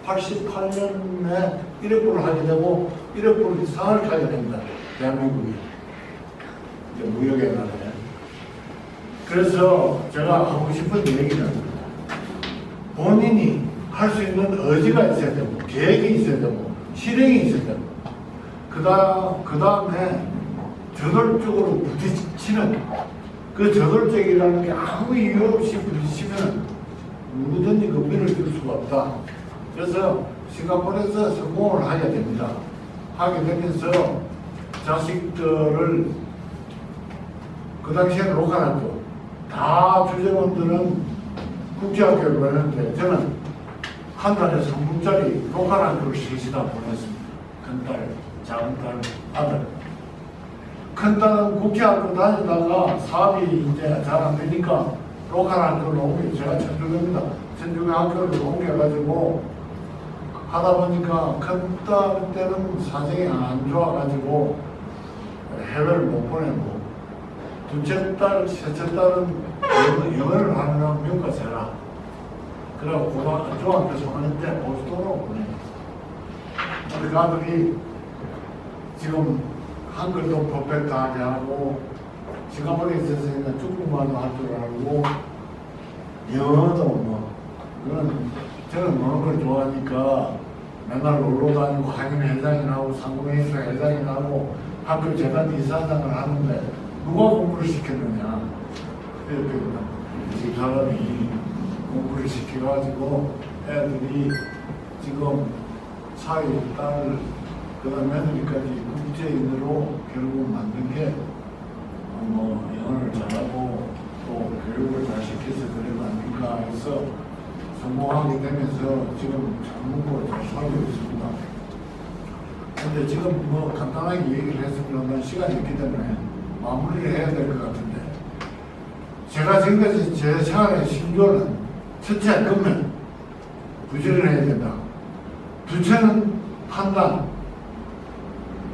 88년에 1억을 하게 되고 1억을 이상을 가게 됩니다. 대한민국이 이제 무역의 나라에. 그래서 제가 하고 싶은 얘기는 본인이 할 수 있는 의지가 있어야 되고 계획이 있어야 되고 실행이 있어야 되고 그 다음에 저돌적으로 부딪히는 그 저돌적이라는 게 아무 이유 없이 부딪히면 누구든지 겁비를 줄 수가 없다. 그래서 싱가포르에서 성공을 하게 됩니다. 하게 되면서 자식들을 그 당시에는 로컬학교 다 주재원들은 국제학교를 보냈는데 저는 한 달에 3분짜리 로컬학교를 3시간 보냈습니다. 큰딸, 작은딸, 아들. 큰딸은 국제학교 다니다가 사업이 이제 잘 안 되니까 로컬학교를 옮겨, 제가 천주교입니다. 천주교 학교를 옮겨가지고 하다 보니까 큰딸 때는 사정이 안 좋아가지고 해외를 못 보내고 둘째 딸, 셋째 딸은 영어를 하느라고 미국가서 해라. 그래고 중학교 3학년 때 보스턴으로 보내요. 우리 아들이 지금 한글도 퍼펙트하게 하고 싱가포르에 있어서 중국말도 할 줄 알고 영어도 뭐 그런 저는 노는 걸 좋아하니까 맨날 놀러 다니고 학임회장이나고 상공회의소 회장이나고 학교 재단 이사장을 하는데 누가 공부를 시켰느냐 이렇게 집사람이 공부를 시켜가지고 애들이 지금 사위 딸 그다음 며느리까지 국제인으로 결국 만든 게 뭐 영어를 잘하고 또 교육을 잘 시켜서 그래 아닌가 해서 성공하게 되면서 지금 잘 먹고 잘 살고 있습니다. 근데 지금 뭐 간단하게 얘기를 했으면 시간이 있기 때문에 마무리를 해야 될 것 같은데 제가 지금까지 제 생활의 신조는 첫째 금면 부지런을 해야 된다. 둘째는 판단,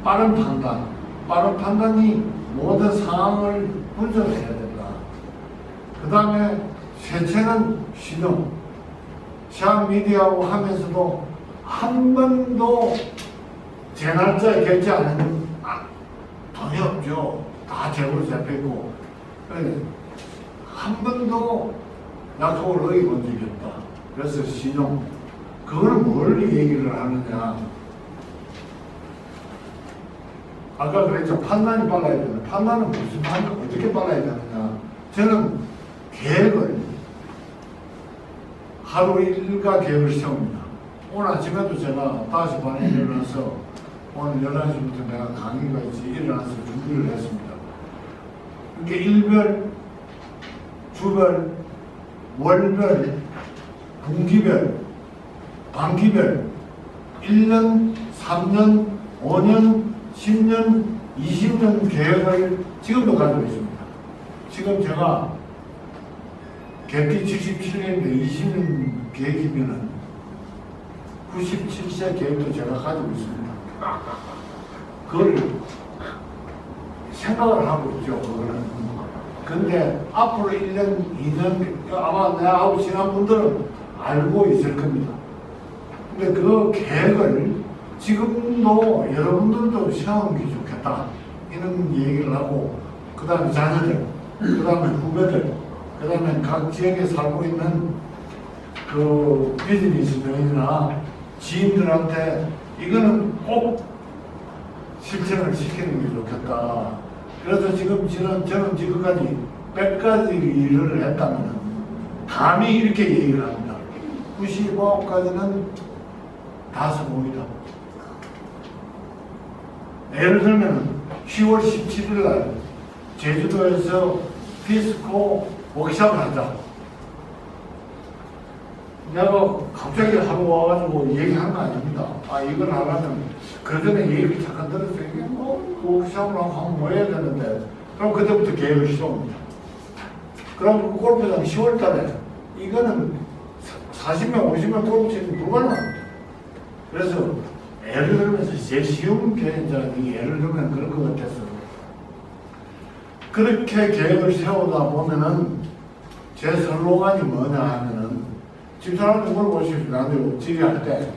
빠른 판단. 빠른 판단이 모든 상황을 분석해야 된다. 그 다음에 셋째는 신용. 시향 미디어하고 하면서도 한 번도 제 날짜에 결제 안 했는 돈이 없죠. 다 재고로 잡혀있고 한 번도 약속을 어기본 적이 없다. 그래서 신용. 그거는 뭘 얘기를 하느냐. 아까 그랬죠. 판단이 빨라야 된다. 판단은 무슨 판단, 어떻게 빨라야 되느냐. 저는 계획을 하루 일과 계획을 세웁니다. 오늘 아침에도 제가 5시 반에 일어나서 오늘 11시부터 내가 강의가 있지 일어나서 준비를 했습니다. 이게 일별, 주별, 월별, 분기별, 반기별, 1년, 3년, 5년, 10년, 20년 계획을 지금도 가지고 있습니다. 지금 제가 개피 77년인데 20년 계획이면은 97세 계획도 제가 가지고 있습니다. 그걸 생각을 하고 있죠, 그거는. 근데 앞으로 1년, 2년, 아마 내하고 지난 분들은 알고 있을 겁니다. 근데 그 계획을 지금도 여러분들도 세우는 게 좋겠다. 이런 얘기를 하고, 그 다음에 자녀들, 그 다음에 후배들, 그 다음에 각 지역에 살고 있는 그 비즈니스들이나 지인들한테 이거는 꼭 실천을 시키는 게 좋겠다. 그래서 지금 저는 지금까지 100가지 일을 했다면 감히 이렇게 얘기를 합니다. 99까지는 다 성공이다. 예를 들면 10월 17일 날 제주도에서 피스코 워크숍을 하자. 내가 갑자기 하루 와가지고 얘기한 거 아닙니다. 이걸 하려면 그 전에 얘기를 잠깐 들었어요. 이게 워크숍을 하면 뭐 해야 되는데 그럼 그때부터 계획을 시작합니다. 그럼 골프장 10월 달에 이거는 40명, 50명 골프 치는 불가능합니다. 그래서 예를 들면서 제일 쉬운 계획이 예를 들면 그럴 것 같아서 그렇게 계획을 세우다 보면은 제 슬로건이 뭐냐 하면은 집사람한테 물어보시죠. 나도 지휘할 때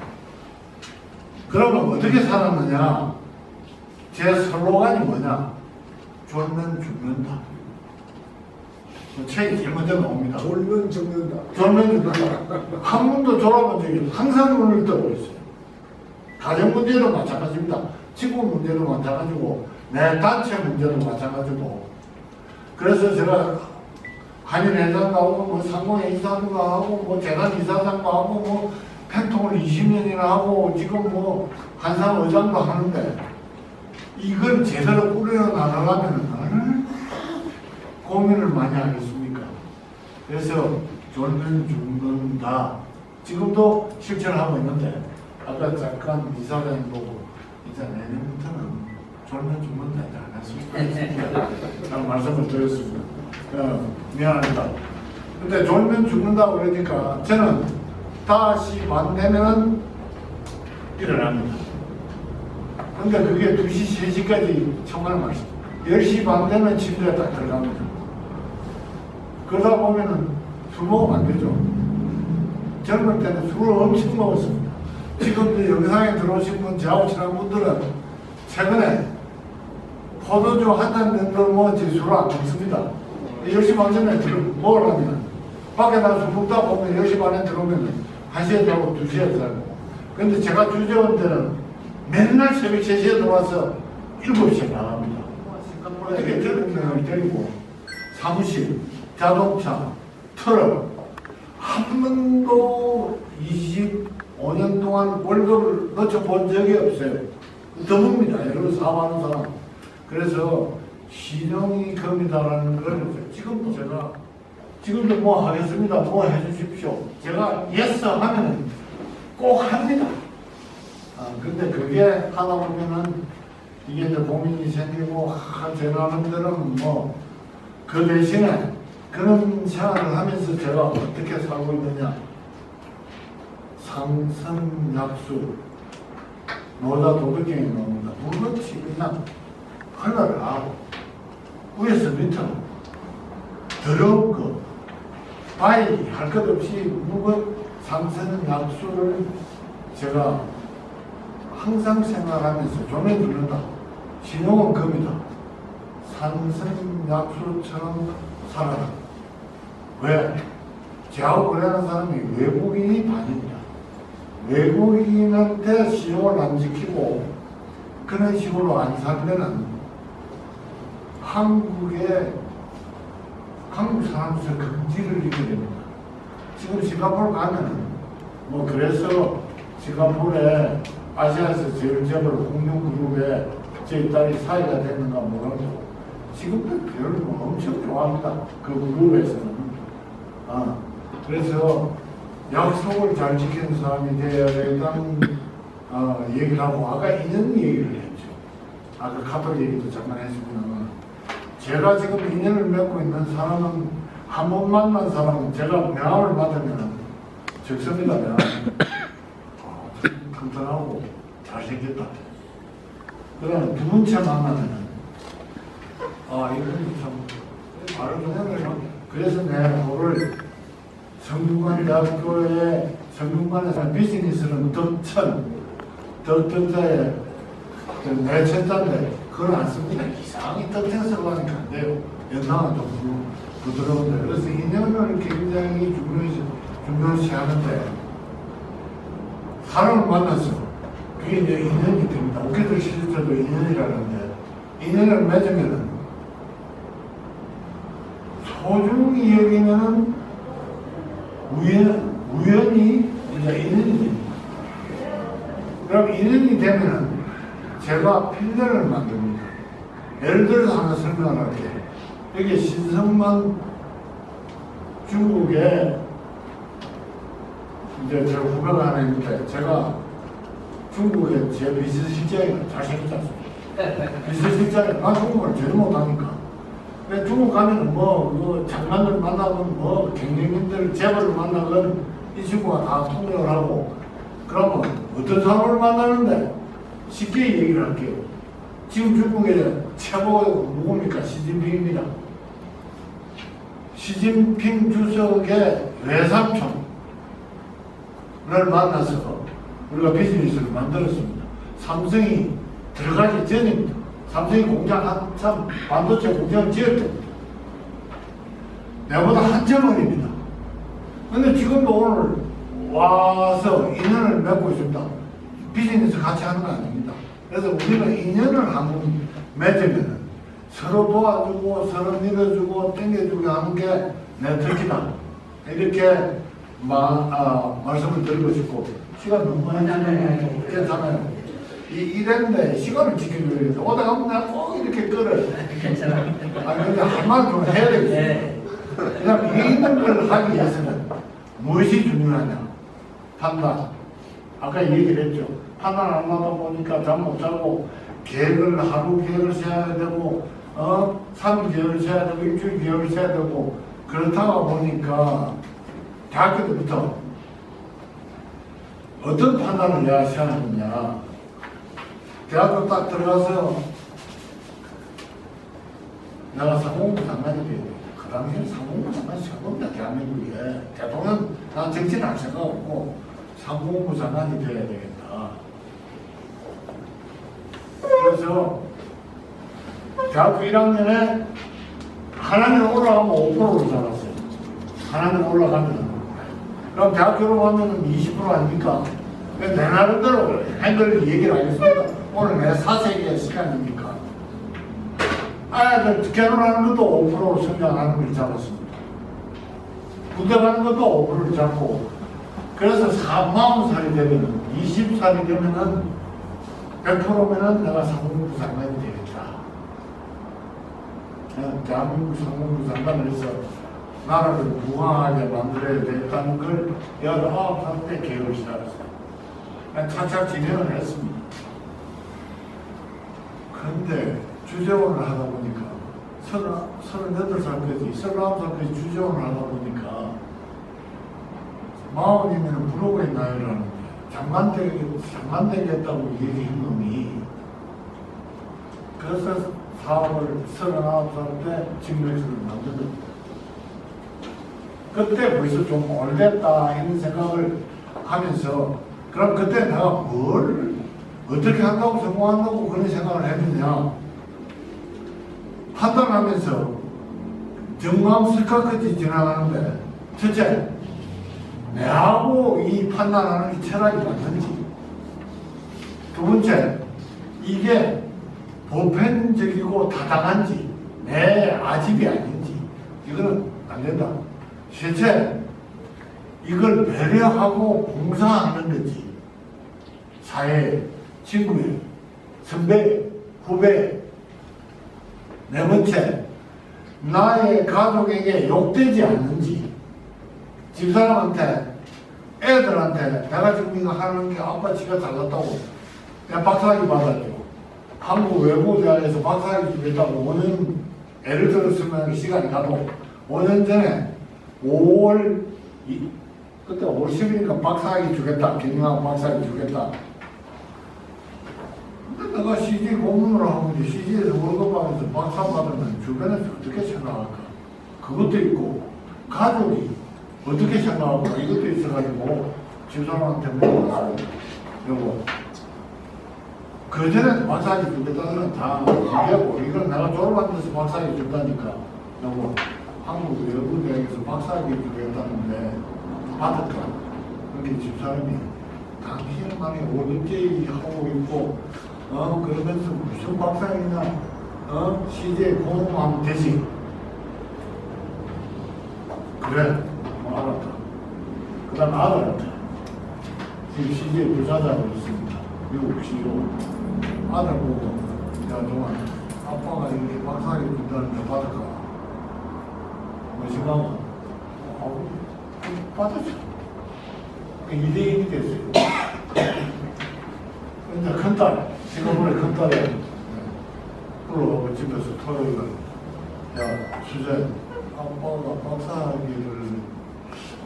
그러면 어떻게 살았느냐. 제 슬로건이 뭐냐. 졸면 죽는다. 책이 제일 먼저 나옵니다. 졸면 죽는다. 졸면 죽는다. 한 번도 졸아본 적이 없어요. 항상 눈을 뜨고 있어요. 가정 문제도 마찬가지입니다. 지구 문제도 마찬가지고 내 단체 문제도 마찬가지고 그래서 제가 한인회장도 하고 뭐 상공회 이사도 하고 뭐 재단 이사장도 하고 뭐 팬통을 20년이나 하고 지금 뭐 한상 의장도 하는데 이걸 제대로 꾸려나가려면 얼마나 고민을 많이 하겠습니까? 그래서 졸면 죽는다. 지금도 실천하고 있는데 아까 잠깐 이사장님 보고 이제 내년부터는 졸면 죽는다 안 했습니다. 라는 말씀을 드렸습니다. 미안합니다. 근데 졸면 죽는다고 그러니까 저는 다시 만되면 일어납니다. 근데 그게 2시, 3시까지 정말 맛있어. 10시 반 되면 침대에 딱 들어갑니다. 그러다 보면은 술 먹으면 안 되죠. 젊을 때는 술을 엄청 먹었습니다. 지금 영상에 들어오신 분, 저하고 친한 분들은 최근에 포도주 한 잔 정도 먹었지 술을 안 먹습니다. 10시 반 전에 먹으려면 밖에 나가서 술 먹다 보면 10시 반에 들어오면 1시에 자고 2시에 자고. 근데 제가 주재원 때는 맨날 새벽 3시에 들어와서 7시에 나갑니다. 어떻게 젊은 명을 데리고 사무실, 자동차, 트럭 한 번도 25년 동안 월급을 놓쳐본 적이 없어요. 드뭅니다. 여러분 사업하는 사람. 그래서 신용이 금이다라는 걸 지금도 뭐 하겠습니다. 뭐 해주십시오. 제가 예스 하면 꼭 합니다. 근데 그게 하다 보면은 이게 이제 고민이 생기고 제 나름대로는 뭐 그 대신에 그런 생활을 하면서 제가 어떻게 살고 있느냐. 상선약수 노자 도덕경이 나옵니다. 물같이 그냥 하나를 하고 위에서 밑으로 더러운 거 바이 할 것 없이 묵은 상선약수를 제가 항상 생각하면서 조명 듣는다. 신용은 금이다. 산선약수처럼 살아라. 왜? 저하고 그러는 사람이 외국인이 반입니다. 외국인한테 신용을 안 지키고 그런 식으로 안 살면은 한국 사람으로서 금지를 이게 됩니다. 지금 싱가포르 가면은 뭐 그래서 싱가포르에 아시아에서 제일 재벌 공룡그룹에 제 딸이 사회가 됐는가 모르고 지금도 별로 뭐 엄청 좋아합니다. 그 그룹에서는. 그래서 약속을 잘 지키는 사람이 되어야 된다는 얘기를 하고 아까 인연 얘기를 했죠. 아까 카톡 얘기도 잠깐 했습니다만 제가 지금 인연을 맺고 있는 사람은 한 번 만난 사람은 제가 명함을 받으면 적습니다. 명함. 튼튼하고 잘생겼다. 그다음 두 번째 만나면은 이분이 참 바로 그냥 그래서 내가 그걸 성균관 대학교의 성균관에서 비즈니스는 덕천자의 내천자인데 그걸 안 씁니다. 이상하게 덕천서로 하니까 안 돼요. 연상은 좀 부드러운데 그래서 인연을 굉장히 중요시 하는데 사람을 만나서 그게 이제 인연이 됩니다. 오케들 실질적으로 인연이라는데 인연을 맺으면은 소중히 여기면은 우연히 이제 인연이 됩니다. 그럼 인연이 되면은 제가 필연을 만듭니다. 예를 들어서 하나 설명을 할게요. 여기 신성만 중국에 이제 제 후배가 하나 있는데 제가 중국에 제 비서실장이 잘생겼지 않습니까? 비서실장이 나 중국어를 제대로 못하니까. 근데 중국 가면은 뭐 장관들 만나건 뭐 경영인들 재벌을 만나건 이 친구가 다 통역을 하고 그러면 어떤 사람을 만나는데 쉽게 얘기를 할게요. 지금 중국의 최고가 누굽니까? 시진핑입니다. 시진핑 주석의 외삼촌을 만나서 우리가 비즈니스를 만들었습니다. 삼성이 들어가기 전입니다. 삼성이 공장 한참 반도체 공장을 지을 때입니다. 내보다 한참 어립니다. 근데 지금도 오늘 와서 인연을 맺고 있습니다. 비즈니스 같이 하는 거 아닙니다. 그래서 우리는 인연을 한번 맺으면 서로 도와주고 서로 밀어주고 땡겨주고 하는 게 내 특기다. 이렇게 말씀을 드리고 싶고, 시간 너무 많이 나네요. 괜찮아요. 이랬는데 시간을 지켜줘야 돼. 오다 가면 내가 꼭 이렇게 끌어요. 괜찮아. 근데 할 말 좀 해야 되겠어. 네. 그냥 이 있는 걸 하기 위해서는 무엇이 중요하냐? 판단. 아까 얘기를 했죠. 판단 안 하다 보니까 잠 못 자고 하루 계획을 세워야 되고 3일 계획을 세워야 되고 일주일 계획을 세워야 되고 그렇다가 보니까 대학교 때부터 어떤 판단을 내가 세우느냐. 대학교 딱 들어가서 내가 상공부 장관이 돼야 돼. 그 당시에 상공부 장관이 최고입니다. 대한민국에. 대통령, 난 정치는 할 생각 없고 상공부 장관이 돼야 되겠다. 그래서 대학교 1학년에 하나님 올라가면 5%로 잡았어요. 하나님 올라가면. 그럼 대학교로 가면 20% 아닙니까? 내 나름대로 한글 얘기를 하겠습니다. 오늘 내 사세기의 시간이니까. 아이들 결혼하는 것도 5%로 성장하는 걸 잡았습니다. 군대 가는 것도 5%를 잡고, 그래서 40살이 되면, 20살이 되면은 100%면은 내가 상공부 장관이 되겠다. 대한민국 상공부 장관을 해서 나라를 부강하게 만들어야 되겠다는 걸 19살 때 계획을 시작했어요. 차차 진행을 했습니다. 그런데 주재원을 하다 보니까 38살까지, 39살까지 주재원을 하다 보니까 마흔이면 부록의 나이라는 장관 되겠다고 얘기한 놈이, 그래서 사업을 39살 때 직무회사를 만든 겁니다. 그때 벌써 좀 오래됐다 이런 생각을 하면서, 그럼 그때 내가 뭘 어떻게 한다고 성공한다고 그런 생각을 했느냐. 판단하면서 정마음 스카까지 지나가는데, 첫째, 내하고 이 판단하는 이 철학이 맞는지, 두 번째, 이게 보편적이고 타당한지, 내 아집이 아닌지, 이거는 안 된다. 셋째, 이걸 배려하고 봉사하는 건지, 사회, 친구에, 선배, 후배. 네 번째, 나의 가족에게 욕되지 않는지, 집사람한테, 애들한테 내가 지금 이거 하는 게 아빠 지가 잘났다고 그냥 박사학위 받았죠. 한국 외국대학에서 박사학위 주겠다고 5년, 예를 들었으면 시간이 가도 5년 전에 5월, 그때 5월 10일이니까 박사학위 주겠다. 경영학 박사학위 주겠다. 근데 내가 CJ 공무원을 하고 이제 CJ에서 월급 받아서 박사 받으면 주변에서 어떻게 생각할까? 그것도 있고, 가족이 어떻게 생각할까? 이것도 있어가지고 집사람한테 물어봤어요. 여보, 그 전에 박사학위 주겠다는 건 다 얘기하고, 이건 내가 졸업한 데서 박사학위 준다니까. 여보, 한국 외국대학에서 박사학위 주겠다는데 받을까? 그렇게 집사람이 당신은 만에 5년째 하고 있고, 그러면서 무슨 박사학위냐, CJ 공무원 되지. 그래, 알았다. 그 다음 아들한테 지금 CJ 부사장으로 있습니다. 미국 CEO. 아들 보고, 야, 동안 아빠가 이렇게 박사학위 준다는데 받을까? 뭐지만 받았죠. 2대1이 됐어요. 근데 큰딸, 지금은 큰딸이 불러가고 집에서 토요일에, 야, 수재, 아빠가 박사학위를,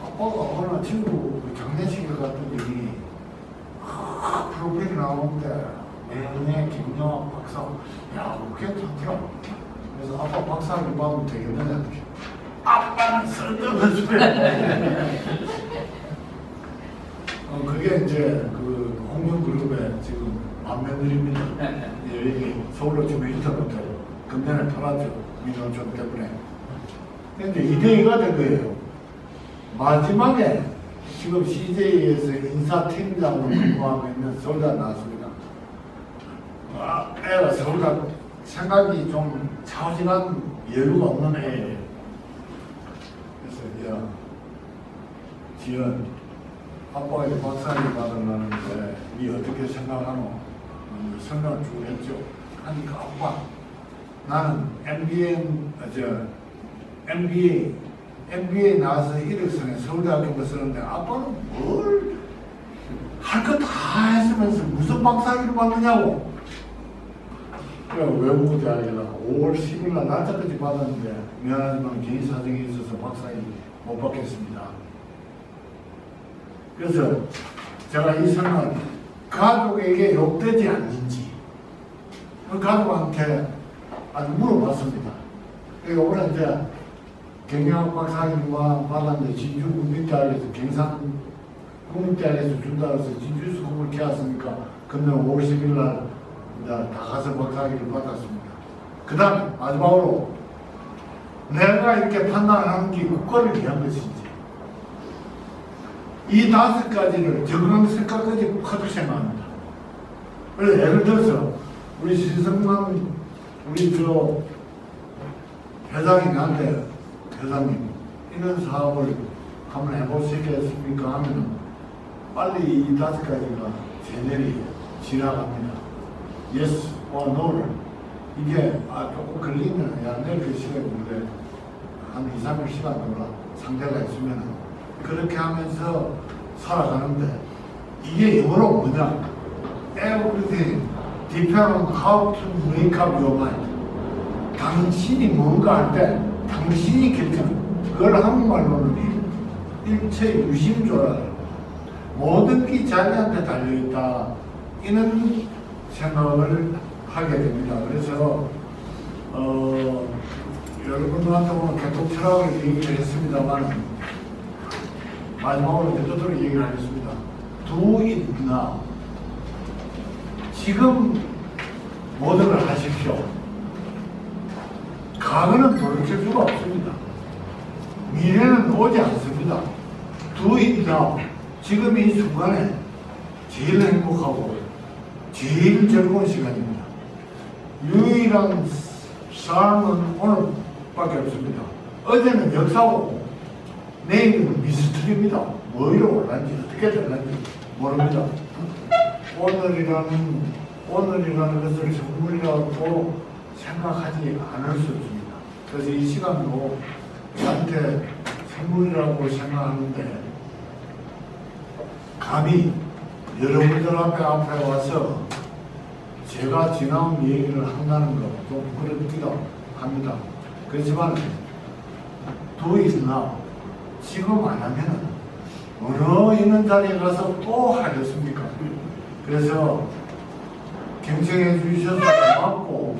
아빠가 어느 친구 장례식에 갔더니 프로필이 나오는데 내년에 김영학 박사, 야, 괜찮더라. 그래서 아빠 박사학위 받으면 되겠느냐. 아빠는 쓸데없는 소리. 그게 이제 그 홍명그룹에 지금 만면들입니다. 여기 서울로 지금 인터넷에 금년에 팔았죠. 민원점 때문에. 근데 2대2가 된 거예요. 마지막에 지금 CJ에서 인사팀장으로 근무하고 있는 서울대 나왔습니다. 애가 서울 가 생각이 좀 차진한 여유가 없는 애예요. 그래서 야 지연 아빠가 이제 박사님 받으려는데 니 어떻게 생각하노? 설명을 쭉 했죠. 하니까 아빠 나는 MBA 나와서 이력서에 서울대학교 쓰는데 아빠는 뭘 할 거 다 했으면서 무슨 박사학위를 받느냐고. 그래서 외국대학에다가 5월 10일 날 날짜까지 받았는데 미안하지만 개인 사정이 있어서 박사학위 못 받겠습니다. 그래서 제가 이 설명 가족에게 욕되지 않는지 그 가족한테 아주 물어봤습니다. 이번에 이제 경영학 박사학위만 받았는데 진주 국민대학에서 경산 국민대학에서 준다 해서 진주에서 공부를 깨웠으니까 금년 5월 10일 날 이제 다 가서 박사학위를 받았습니다. 그 다음에 마지막으로 내가 이렇게 판단하는 게 국가를 위한 것인지 이 5가지를 정강색깔까지 카드 생각합니다. 그래서 예를 들어서 우리 신성만 우리 저 회장이 나한테 회장님 이런 사업을 한번 해보시겠습니까 하면 빨리 이 5가지가 제대로 지나갑니다. Yes or No를 이게 조금 걸리면 야 내일 그 시간에 근데 한 2-3일 시간 동안 상대가 있으면 그렇게 하면서 살아가는데 이게 영어로 뭐냐? Everything depends on how to make up your mind. 당신이 뭔가 할 때 당신이 결정. 그걸 한국말로는 일체 유심조라. 모든 게 자기한테 달려있다. 이런 생각을 하게 됩니다. 그래서 여러분들한테 오늘 개통 철학을 얘기를 했습니다만 마지막으로 대표적으로 얘기를 하겠습니다. Do it now. 지금 모든 걸 하십시오. 과거는 돌이킬 수가 없습니다. 미래는 오지 않습니다. Do it now. 지금 이 순간에 제일 행복하고 제일 즐거운 시간입니다. 유일한 삶은 오늘밖에 없습니다. 어제는 역사고 내일은 미스터리입니다. 뭐로 올란지 어떻게 될란지 모릅니다. 오늘이라는 것을 선물이라고 생각하지 않을 수 없습니다. 그래서 이 시간도 저한테 선물이라고 생각하는데 감히 여러분들 앞에 와서 제가 지나온 얘기를 한다는 것도 부끄럽기도 합니다. 그렇지만 do it now. 지금 안 하면 어느 있는 자리에 가서 또 하겠습니까? 그래서 경청해 주셔서 고맙고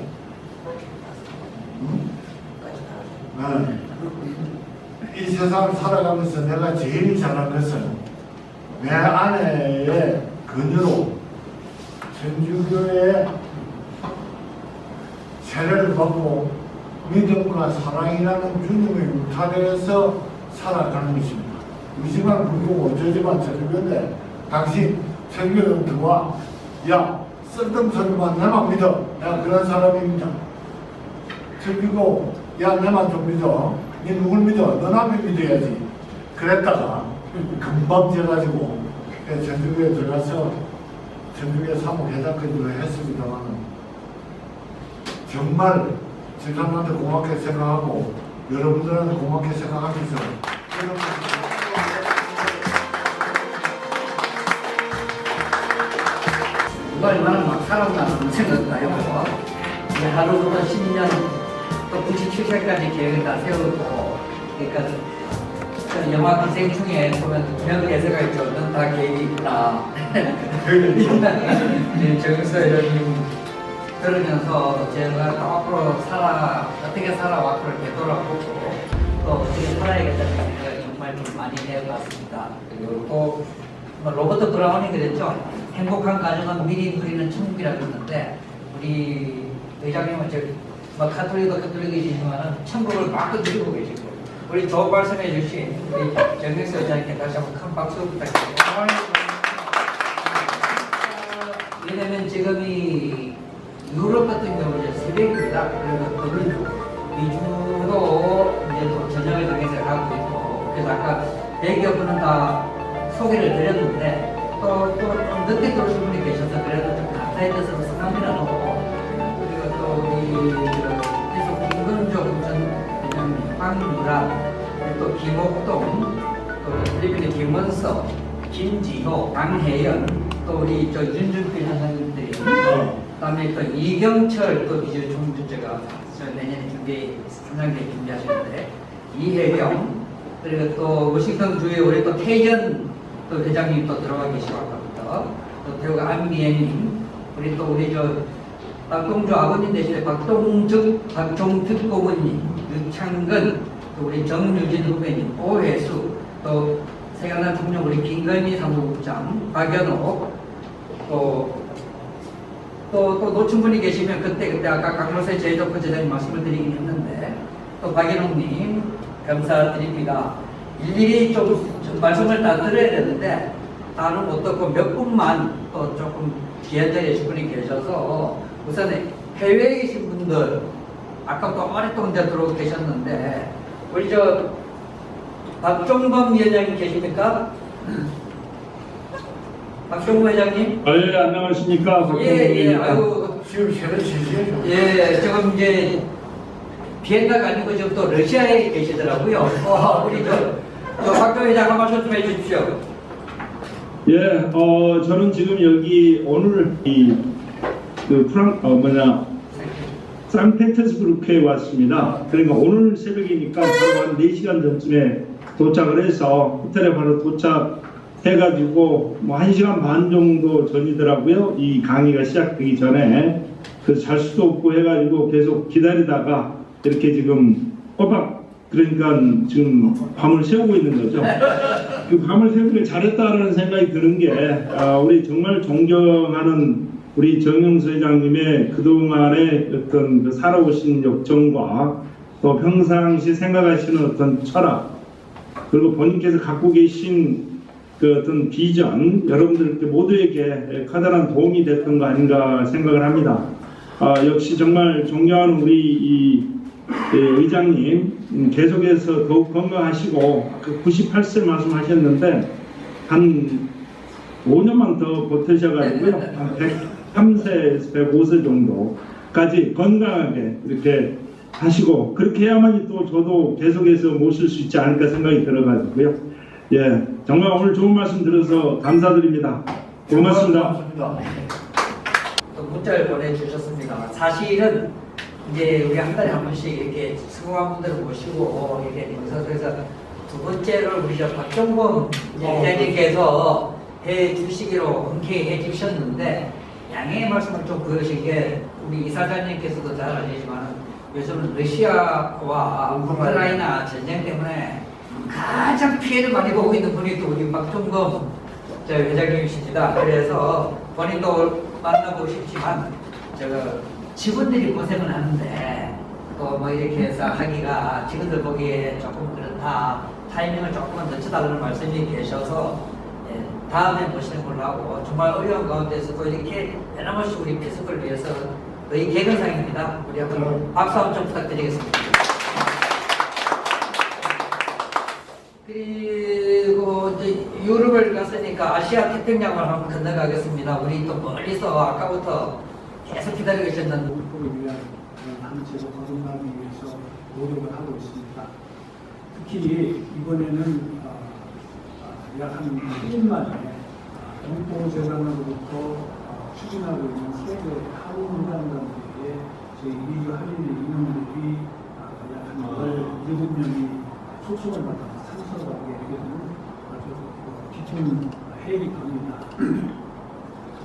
이 세상을 살아가면서 내가 제일 잘한 것은 내 아내의 그녀로 천주교의 세례를 받고 믿음과 사랑이라는 주님의 울타리에서 살아가는 것입니다. 우리 집안 불구고 저 집안 천주교인데 당신 천주교 들어와. 야 쓸데없는 소리만 내만 믿어. 내가 그런 사람입니다. 천주교 야 내만 좀 믿어. 니 누굴 믿어? 너 남을 믿어야지. 그랬다가 금방 져가지고 천주교에 들어가서 천주교 사무회장까지도 했습니다만 정말 지사님한테 고맙게 생각하고 여러분들한테 고맙게 생각하면서 누가 얼마나 막 살았나 생각나요. 하루부터 10년 또 97세까지 계획을 다 세우고 그러니까 영화 기생 중에 보면 그런 대사가 있죠. 넌 다 계획이 있다. 정서 의원님 들으면서 제가 앞으로 어떻게 살아왔고를 되돌아보고 또 어떻게 살아야겠다는 생각이 정말 좀 많이 해봤습니다. 그리고 또 로버트 브라운이 그랬죠. 행복한 가정은 미리 그리는 천국이라고 했는데 우리 의장님은 카톨릭이지만 천국을 막 그리고 계시고 우리 조 말씀해 주신 우리 정경수 의장님께 다시 한번 큰 박수 부탁드립니다. 왜냐면 지금 이 유럽 같은 경우 이제 새벽입니다. 그래서 거기 위주로 이제 또 전형을 당해서 가고 있고, 그래서 아까 100여 분은 다 소개를 드렸는데 또 좀 늦게 들어오신 분이 계셔서 그래도 좀 감사해져서 성함이라도, 그리고 또 우리 계속 김근조 전 회장님, 황유라, 또 김옥동, 또 필리핀의 김원석, 김지호, 강혜연, 또 우리 저 윤준필 선생님들이, 그다음에 또 이경철 또 비주 총주제가 내년에 상장대 준비하시는데, 이혜경, 그리고 또 워싱턴 주에 우리 또 태전 또 회장님 또 들어가 계시고 아까부터, 또 태우가 안미애님, 우리 또 우리 저 박동주 아버님 대신에 박종특 고문님, 유창근, 또 우리 정유진 후배님, 오혜수, 또 세관단 총령 우리 김건희 사무국장, 박연옥, 또 놓친 분이 계시면 그때 아까 강로세 제조부 제자님 말씀을 드리긴 했는데, 또 박연옥님 감사드립니다. 일일이 좀 말씀을 다 드려야 되는데 다는 못 듣고 몇 분만 또 조금 기한자리에 분이 계셔서, 우선 해외에 계신 분들 아까 또 오랫동안 들어오고 계셨는데, 우리 저 박종범 위원장님 계십니까? 박종범 회장님? 예, 안녕하십니까. 예, 아이고. 지금 새로 지시해줘. 예, 지금 이제 비엔나가 아니고 지금 또 러시아에 계시더라고요. 우리 저 박종 회장 한 말씀 좀 해주십시오. 예, 저는 지금 여기 오늘 상페테르부르크에 왔습니다. 그러니까 오늘 새벽이니까 바로 한 4시간 전쯤에 도착을 해서 호텔에 바로 도착해가지고 뭐 1시간 반 정도 전이더라고요. 이 강의가 시작되기 전에. 그래서 잘 수도 없고 해가지고 계속 기다리다가 이렇게 지금 꼬박, 그러니까 지금 밤을 새우고 있는 거죠. 그 밤을 새우길 잘했다라는 생각이 드는 게, 우리 정말 존경하는 우리 정영수 회장님의 그동안의 어떤 그 살아오신 역정과 또 평상시 생각하시는 어떤 철학, 그리고 본인께서 갖고 계신 그 어떤 비전, 여러분들 모두에게 커다란 도움이 됐던 거 아닌가 생각을 합니다. 역시 정말 존경하는 우리 이 의장님, 계속해서 더욱 건강하시고, 그 98세 말씀하셨는데 한 5년만 더 버티셔가지고요, 한 103세에서 105세 정도까지 건강하게 이렇게 하시고, 그렇게 해야만이 또 저도 계속해서 모실 수 있지 않을까 생각이 들어가지고요. 예, 정말 오늘 좋은 말씀 들어서 감사드립니다. 고맙습니다. 또 문자를 보내주셨습니다. 사실은 이제 우리 한 달에 한 번씩 이렇게 수고한 분들을 모시고 이렇게 영상에서 두 번째로 우리 저 박종범 회장님께서 해 주시기로 흔쾌히 해 주셨는데, 양해의 말씀을 좀 그러시게, 우리 이사장님께서도 잘 아시지만 요즘은 러시아와 우크라이나 전쟁 때문에 가장 피해를 많이 보고 있는 분이 또 우리 박종범 회장님이십니다. 그래서 본인도 만나고 싶지만 직원들이 고생을 하는데 또 뭐 이렇게 해서 하기가 직원들 보기에 조금 그렇다, 타이밍을 조금만 늦춰달라는 말씀이 계셔서, 예, 다음에 모시는 걸로 하고, 정말 어려운 가운데서도 이렇게 변함없이 우리 피석을 위해서 너희 개근상입니다. 우리 한번 박수 한번 좀 부탁드리겠습니다. 그리고 이제 유럽을 갔으니까 아시아 태평양을 한번 건너가겠습니다. 우리 또 멀리서 아까부터 계속 기다리고 계셨는데, 복구를 위한 단체로 거듭나기 위해서 노력을 하고 있습니다. 특히 이번에는 약 한 1년 만에 동포재단으로부터 추진하고 있는 세계 한인단장들에게 저희 미주 한인 인원들이 약 한 17명이 초청을 받아서 참석하게 되는 아주 깊은 회의일 겁니다.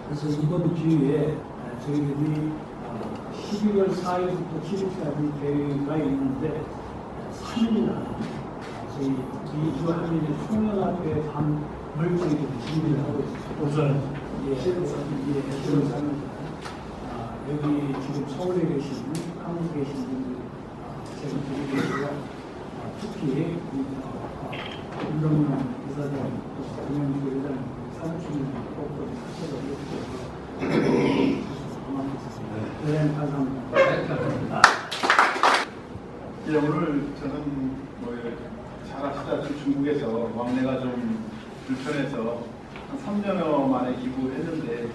그래서 이번 기회에 저희들이 12월 4일부터 7일까지 대회가 있는데 3일이나 저희 미주 한인의 총연합회 밤을 저희들이 준비를 하고 있습니다. 여기 지금 서울에 계신, 한국에 계신 분들 제가 드리고요. 특히 윤동명 이사장, 또 김영주 회장, 사무총장 꼭 하셔서 이렇게 고맙습니다. 네, 감사합니다. 예, 오늘 저는 잘 아시다시피 중국에서 왕래가 좀 불편해서 한 3년여 만에 귀국을 했는데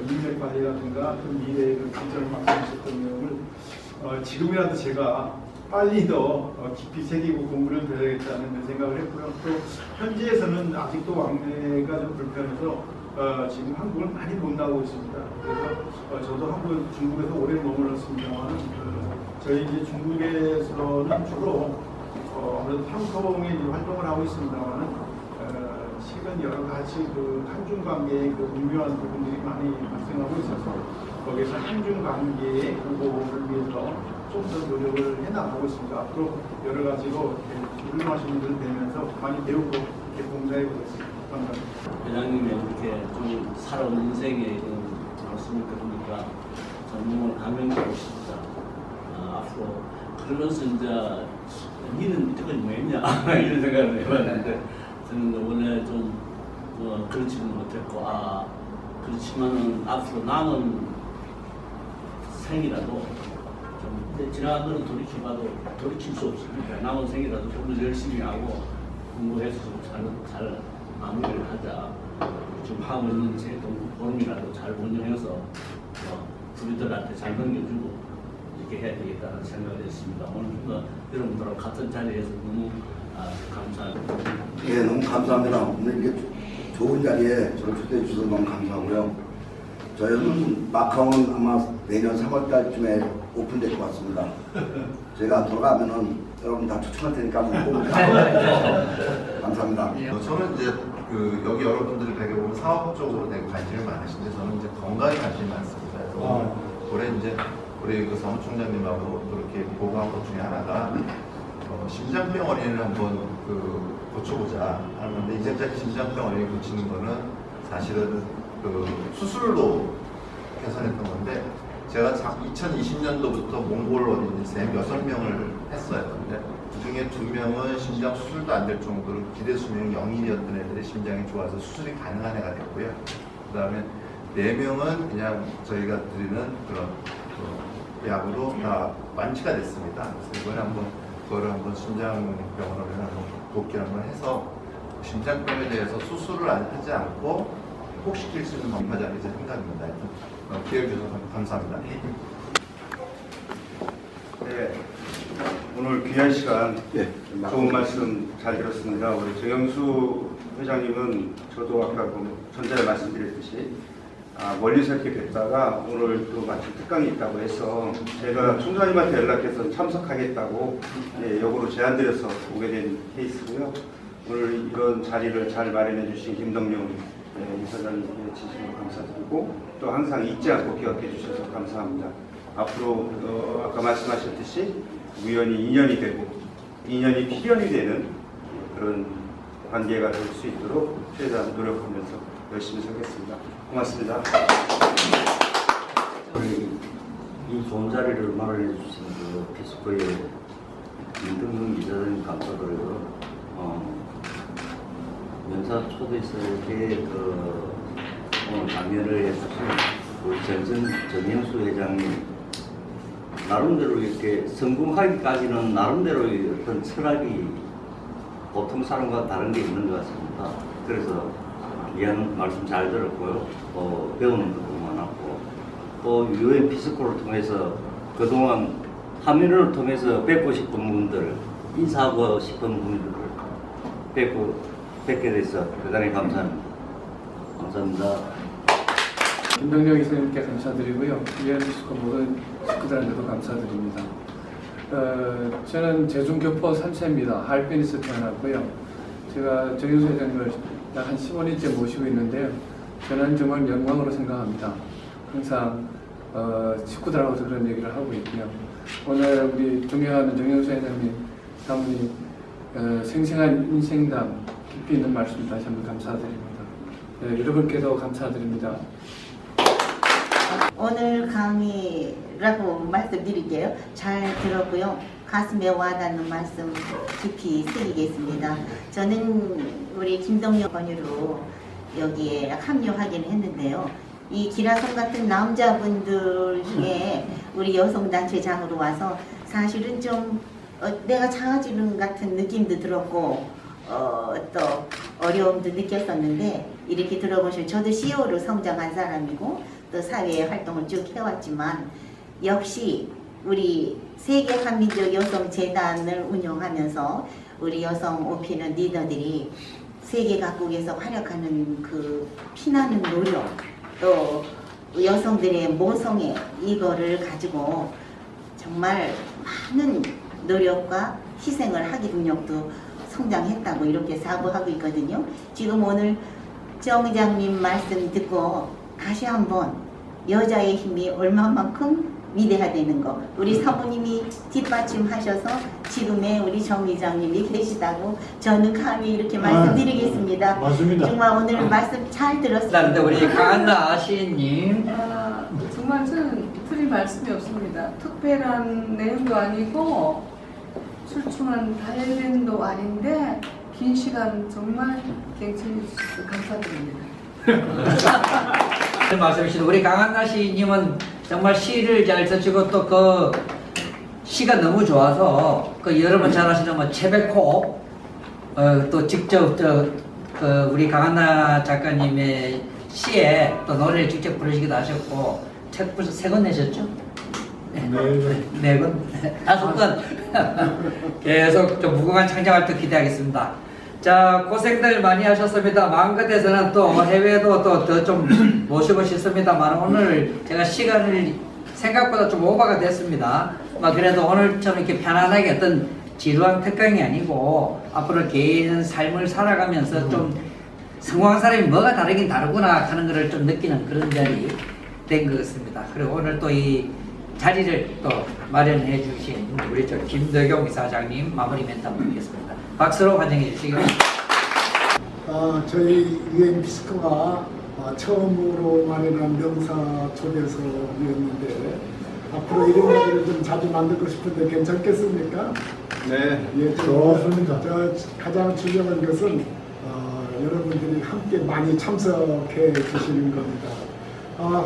인맥 관리라든가 미래의 진전을 말씀하셨던 내용을 지금이라도 제가 빨리 더 깊이 새기고 공부를 드려야겠다는 생각을 했고요. 또 현지에서는 아직도 왕래가 좀 불편해서 지금 한국을 많이 못 나오고 있습니다. 그래서 저도 중국에서 오래 머물렀습니다만 저희 이제 중국에서는 주로 아무래도 방송에 활동을 하고 있습니다만 최근 여러 가지 한중 관계의 미묘한 부분들이 많이 발생하고 있어서 거기서 한중 관계의 보호를 위해서 좀 더 노력을 해나가고 있습니다. 앞으로 여러 가지로 훌륭하신 분들을 뵈면서 많이 배우고 이렇게 봉사해 보겠습니다. 감사합니다. 회장님의 이렇게 좀 살아온 인생의 말씀을 들으니까 저는 감명받고 싶다. 앞으로 그러면서 이제 니는 이때까지 뭐 했냐 이런 생각을 해봤는데 저는 원래 좀 그렇지는 못했고 그렇지만은 앞으로 남은 생이라도 좀 지나간 거는 돌이킬 수 없으니까 남은 생이라도 좀 더 열심히 하고 공부해서 잘 마무리를 하자. 지금 하고 있는 제 보름이라도 잘 운영해서 부류들한테 잘 넘겨주고 이렇게 해야 되겠다는 생각을 했습니다. 오늘 여러분들하고 같은 자리에서 너무 감사합니다. 예, 너무 감사합니다. 오늘 이렇게 좋은 자리에 저를 초대해 주셔서 너무 감사하고요. 저희는 마카오는 아마 내년 3월달쯤에 오픈될 것 같습니다. 제가 돌아가면은 여러분 다 초청할 테니까 한번 꼭 감사합니다. 저는 이제 여기 여러분들이 되게 보면 사업 쪽으로 되게 관심이 많으신데 저는 이제 건강에 관심이 많습니다. 그래서 올해 이제 우리 성 총장님하고 그렇게 보고한 것 중에 하나가 심장병 어린이를 한번 고쳐보자 하는데 이제까지 심장병 어린이 고치는 거는 사실은 수술로 개선했던 건데 제가 2020년도부터 몽골 어린이 쌤 6명을 했어요. 근데 그 중에 2명은 심장 수술도 안 될 정도로 기대 수명이 0일이었던 애들의 심장이 좋아서 수술이 가능한 애가 됐고요. 그 다음에 4명은 그냥 저희가 드리는 그런 약으로 다 완치가 됐습니다. 그래서 이번에 그거를 한번 심장병원을 한번 복귀를 한번 해서 심장병에 대해서 수술을 하지 않고 회복시킬 수 있는 방법하자는 제 생각입니다. 기회를 주셔서 감사합니다. 네, 오늘 귀한 시간 좋은 말씀 잘 들었습니다. 우리 정영수 회장님은 저도 아까 전전에 말씀드렸듯이 멀리서 이렇게 뵙다가 오늘 또 마침 특강이 있다고 해서 제가 총장님한테 연락해서 참석하겠다고 역으로 제안드려서 오게 된 케이스고요. 오늘 이런 자리를 잘 마련해 주신 김덕룡 이사장님께 진심으로 감사드리고 또 항상 잊지 않고 기억해 주셔서 감사합니다. 앞으로 아까 말씀하셨듯이 우연히 인연이 되고 인연이 필연이 되는 그런 관계가 될 수 있도록 최대한 노력하면서 열심히 살겠습니다. 고맙습니다. 이 좋은 자리를 마련해 주신 피스코의 김덕룡 이사장님 감사드리고요. 연사 초대해서 이렇게 오늘 강연을 해주신 우리 정영수 회장님 나름대로 이렇게 성공하기까지는 나름대로의 어떤 철학이 보통 사람과 다른 게 있는 것 같습니다. 그래서 이해하는 말씀 잘 들었고요. 배우는 것도 많았고 또 UN 피스코를 통해서 그동안 화면을 통해서 뵙고 싶은 분들 인사하고 싶은 분들을 뵙게 돼서 대단히 감사합니다. 감사합니다. 김덕룡 이사님께 감사드리고요. UN 피스코 모든 식구들한테도 감사드립니다. 저는 제중교포 3세입니다. 하얼빈에서 태어났고요. 제가 정영수 회장님을 약 한 15년째 모시고 있는데요. 저는 정말 영광으로 생각합니다. 항상 식구들하고도 그런 얘기를 하고 있고요. 오늘 우리 존경하는 정영수 회장님 사모님 생생한 인생담 깊이 있는 말씀 다시 한번 감사드립니다. 네, 여러분께도 감사드립니다. 오늘 강의라고 말씀드릴게요. 잘 들었고요. 가슴에 와닿는 말씀 깊이 새기겠습니다. 저는 우리 김덕룡 권유로 여기에 합류하기는 했는데요. 이 기라성 같은 남자분들 중에 우리 여성단체장으로 와서 사실은 좀 내가 작아지는 같은 느낌도 들었고 또 어려움도 느꼈었는데 이렇게 들어보시면 저도 CEO로 성장한 사람이고 또 사회에 활동을 쭉 해왔지만 역시 우리 세계 한민족 여성재단을 운영하면서 우리 여성 OP는 리더들이 세계 각국에서 활약하는 그 피나는 노력 또 여성들의 모성애 이거를 가지고 정말 많은 노력과 희생을 하기 능력도 성장했다고 이렇게 사고하고 있거든요. 지금 오늘 정 회장님 말씀 듣고 다시 한번 여자의 힘이 얼마만큼 위대하다는 거 우리 사모님이 뒷받침하셔서 지금의 우리 정 회장님이 계시다고 저는 감히 이렇게 말씀드리겠습니다. 맞습니다. 정말 오늘 말씀 잘 들었습니다. 그다음에 우리 강한나 시인님. 정말 저는 드릴 말씀이 없습니다. 특별한 내용도 아니고 출중한 발렌도 아닌데 긴 시간 정말 갱신해 주셔서 감사드립니다. 말씀이신 우리 강한나 시인님은 정말 시를 잘 쓰시고 또 그 시가 너무 좋아서 그 여러분 잘 아시는 뭐 채백호 또 직접 그 우리 강한나 작가님의 시에 또 노래를 직접 부르시기도 하셨고 책 벌써 3권 내셨죠? 네 권? 5권 계속 좀 무궁한 창작 활동 기대하겠습니다. 자, 고생들 많이 하셨습니다. 마음 같아서는 또 해외도 또 더 좀 모시고 싶습니다만 오늘 제가 시간을 생각보다 좀 오버가 됐습니다. 그래도 오늘처럼 이렇게 편안하게 어떤 지루한 특강이 아니고 앞으로 개인 삶을 살아가면서 좀 성공한 사람이 뭐가 다르긴 다르구나 하는 것을 좀 느끼는 그런 자리 된 것 같습니다. 그리고 오늘 또 이 자리를 또 마련해 주신 우리 김덕용 이사장님 마무리 멘트 한번 드리겠습니다. 박수로 환영해 주시기 바랍니다. 저희 유엔 피스크가 처음으로 마련한 명사 초대서였는데 앞으로 이런 자리를 좀 자주 만들고 싶은데 괜찮겠습니까? 네, 예, 좋습니다. 가장 중요한 것은 여러분들이 함께 많이 참석해 주시는 겁니다.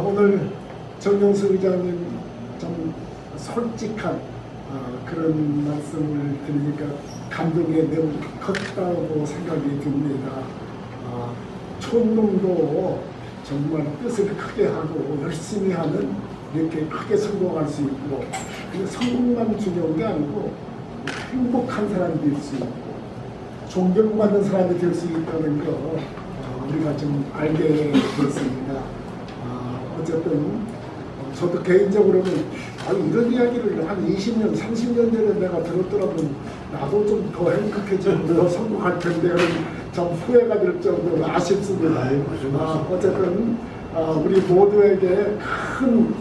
오늘 정영수 의장님 좀 솔직한 그런 말씀을 들으니까 감동이 너무 컸다고 생각이 듭니다. 촌농도 정말 뜻을 크게 하고 열심히 하는 이렇게 크게 성공할 수 있고 성공만 중요한 게 아니고 행복한 사람이 될 수 있고 존경받는 사람이 될 수 있다는 거 우리가 좀 알게 됐습니다. 어쨌든 저도 개인적으로는 이런 이야기를 한 20년, 30년 전에 내가 들었더라면 나도 좀 더 행복해지고 더 성공할 텐데 좀 후회가 될 정도로 아쉽습니다. 어쨌든 우리 모두에게 큰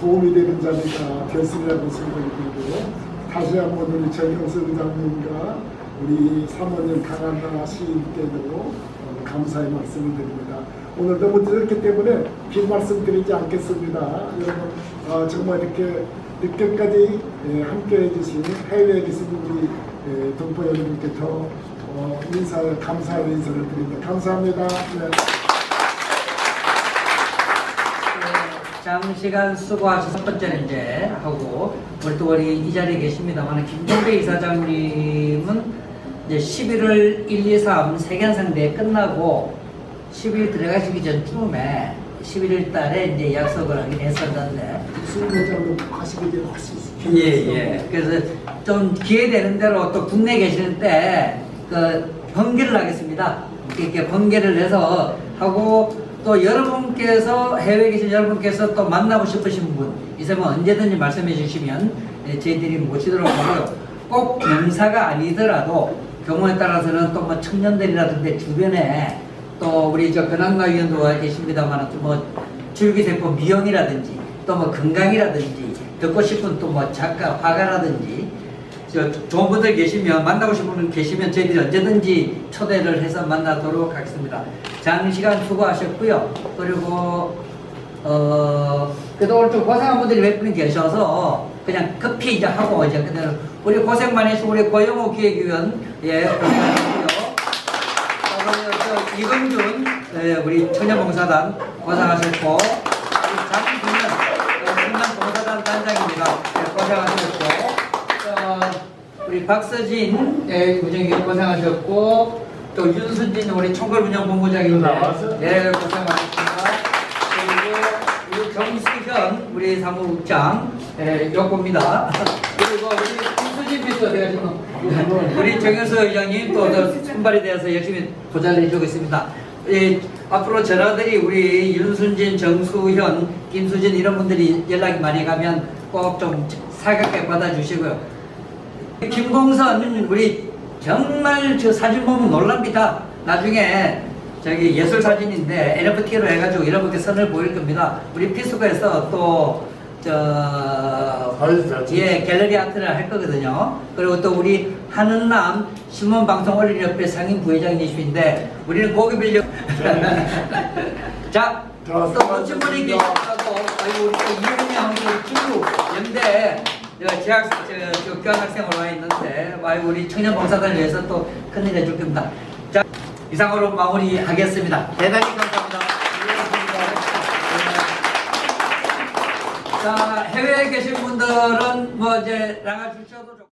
도움이 되는 자리가 됐으리라고 생각이 들고 다시 한번 우리 정영수 의장님과 우리 사모님 강한나 시인께도 감사의 말씀을 드립니다. 오늘 너무 늦었기 때문에 긴 말씀 드리지 않겠습니다. 여러분 정말 이렇게 늦게까지 함께 해주신 해외에 계신 우리 동포 여러분께 더 감사의 인사를 드립니다. 감사합니다. 네. 장시간 수고하셔서 첫 번째는 이제 하고 우리 또 이 자리에 계십니다만 김종배 이사장님은 이제 11월 1, 2, 3 세계한상대회 끝나고 11월 들어가시기 전쯤에 11월 달에 이제 약속을 하긴 했었는데 수행회장도 가시기 전에 할 수 있어요. 예. 그래서 좀 기회되는 대로 또 국내에 계실 때 그 번개를 하겠습니다. 이렇게 번개를 해서 하고 또 여러분께서 해외에 계신 여러분께서 또 만나고 싶으신 분 있으면 언제든지 말씀해 주시면 저희들이 모시도록 하고요. 꼭 명사가 아니더라도 경우에 따라서는 또 뭐 청년들이라든지 주변에 또 우리 변한나 위원도 계십니다만 또 뭐 줄기세포 미용이라든지 또 뭐 건강이라든지 듣고 싶은 또 뭐 작가 화가라든지 좋은 분들 계시면 만나고 싶은 분 계시면 저희들이 언제든지 초대를 해서 만나도록 하겠습니다. 장시간 수고하셨고요. 그리고 그래도 오늘 좀 고생한 분들이 몇 분 계셔서 그냥 급히 이제 하고 이제 그대로 우리 고생 많이 해서 우리 고영호 기획위원 고생하셨고요. 이건준 우리 청년봉사단 고생하셨고, 우리 장준은 신남봉사단 단장입니다. 고생하셨고, 우리 박서진 부장님 고생하셨고, 또 윤순진 우리 총괄운영본부장인데 고생하셨습니다. 그리고 우리 정수현 우리 사무국장 요겁니다. 그리고 우리 김수진 비서 제가 지금 우리 정현수 의장님 또 선발이 되어서 열심히 보좌를 해주고 있습니다. 앞으로 전화들이 우리 윤순진, 정수현, 김수진 이런 분들이 연락이 많이 가면 꼭 좀 살갑게 받아주시고요. 김봉선 우리 정말 저 사진 보면 놀랍니다. 나중에 저기 예술 사진인데 NFT로 해가지고 여러분께 선을 보일 겁니다. 우리 피스코에서 또 갤러리 아트를 할 거거든요. 그리고 또 우리 하는남 신문방송올림협회 상임 부회장님이신데 우리는 고기 빌려 자, 또 멋진 분이 계시다고 아이고 우리 또 이은영 친구 연대 교환학생으로 와 있는데 아이고 우리 청년봉사단을 위해서 또 큰일 해줄 겁니다. 자, 이상으로 마무리하겠습니다. 대단히 감사합니다. 자, 해외에 계신 분들은 뭐 이제 나가 주셔도 좋고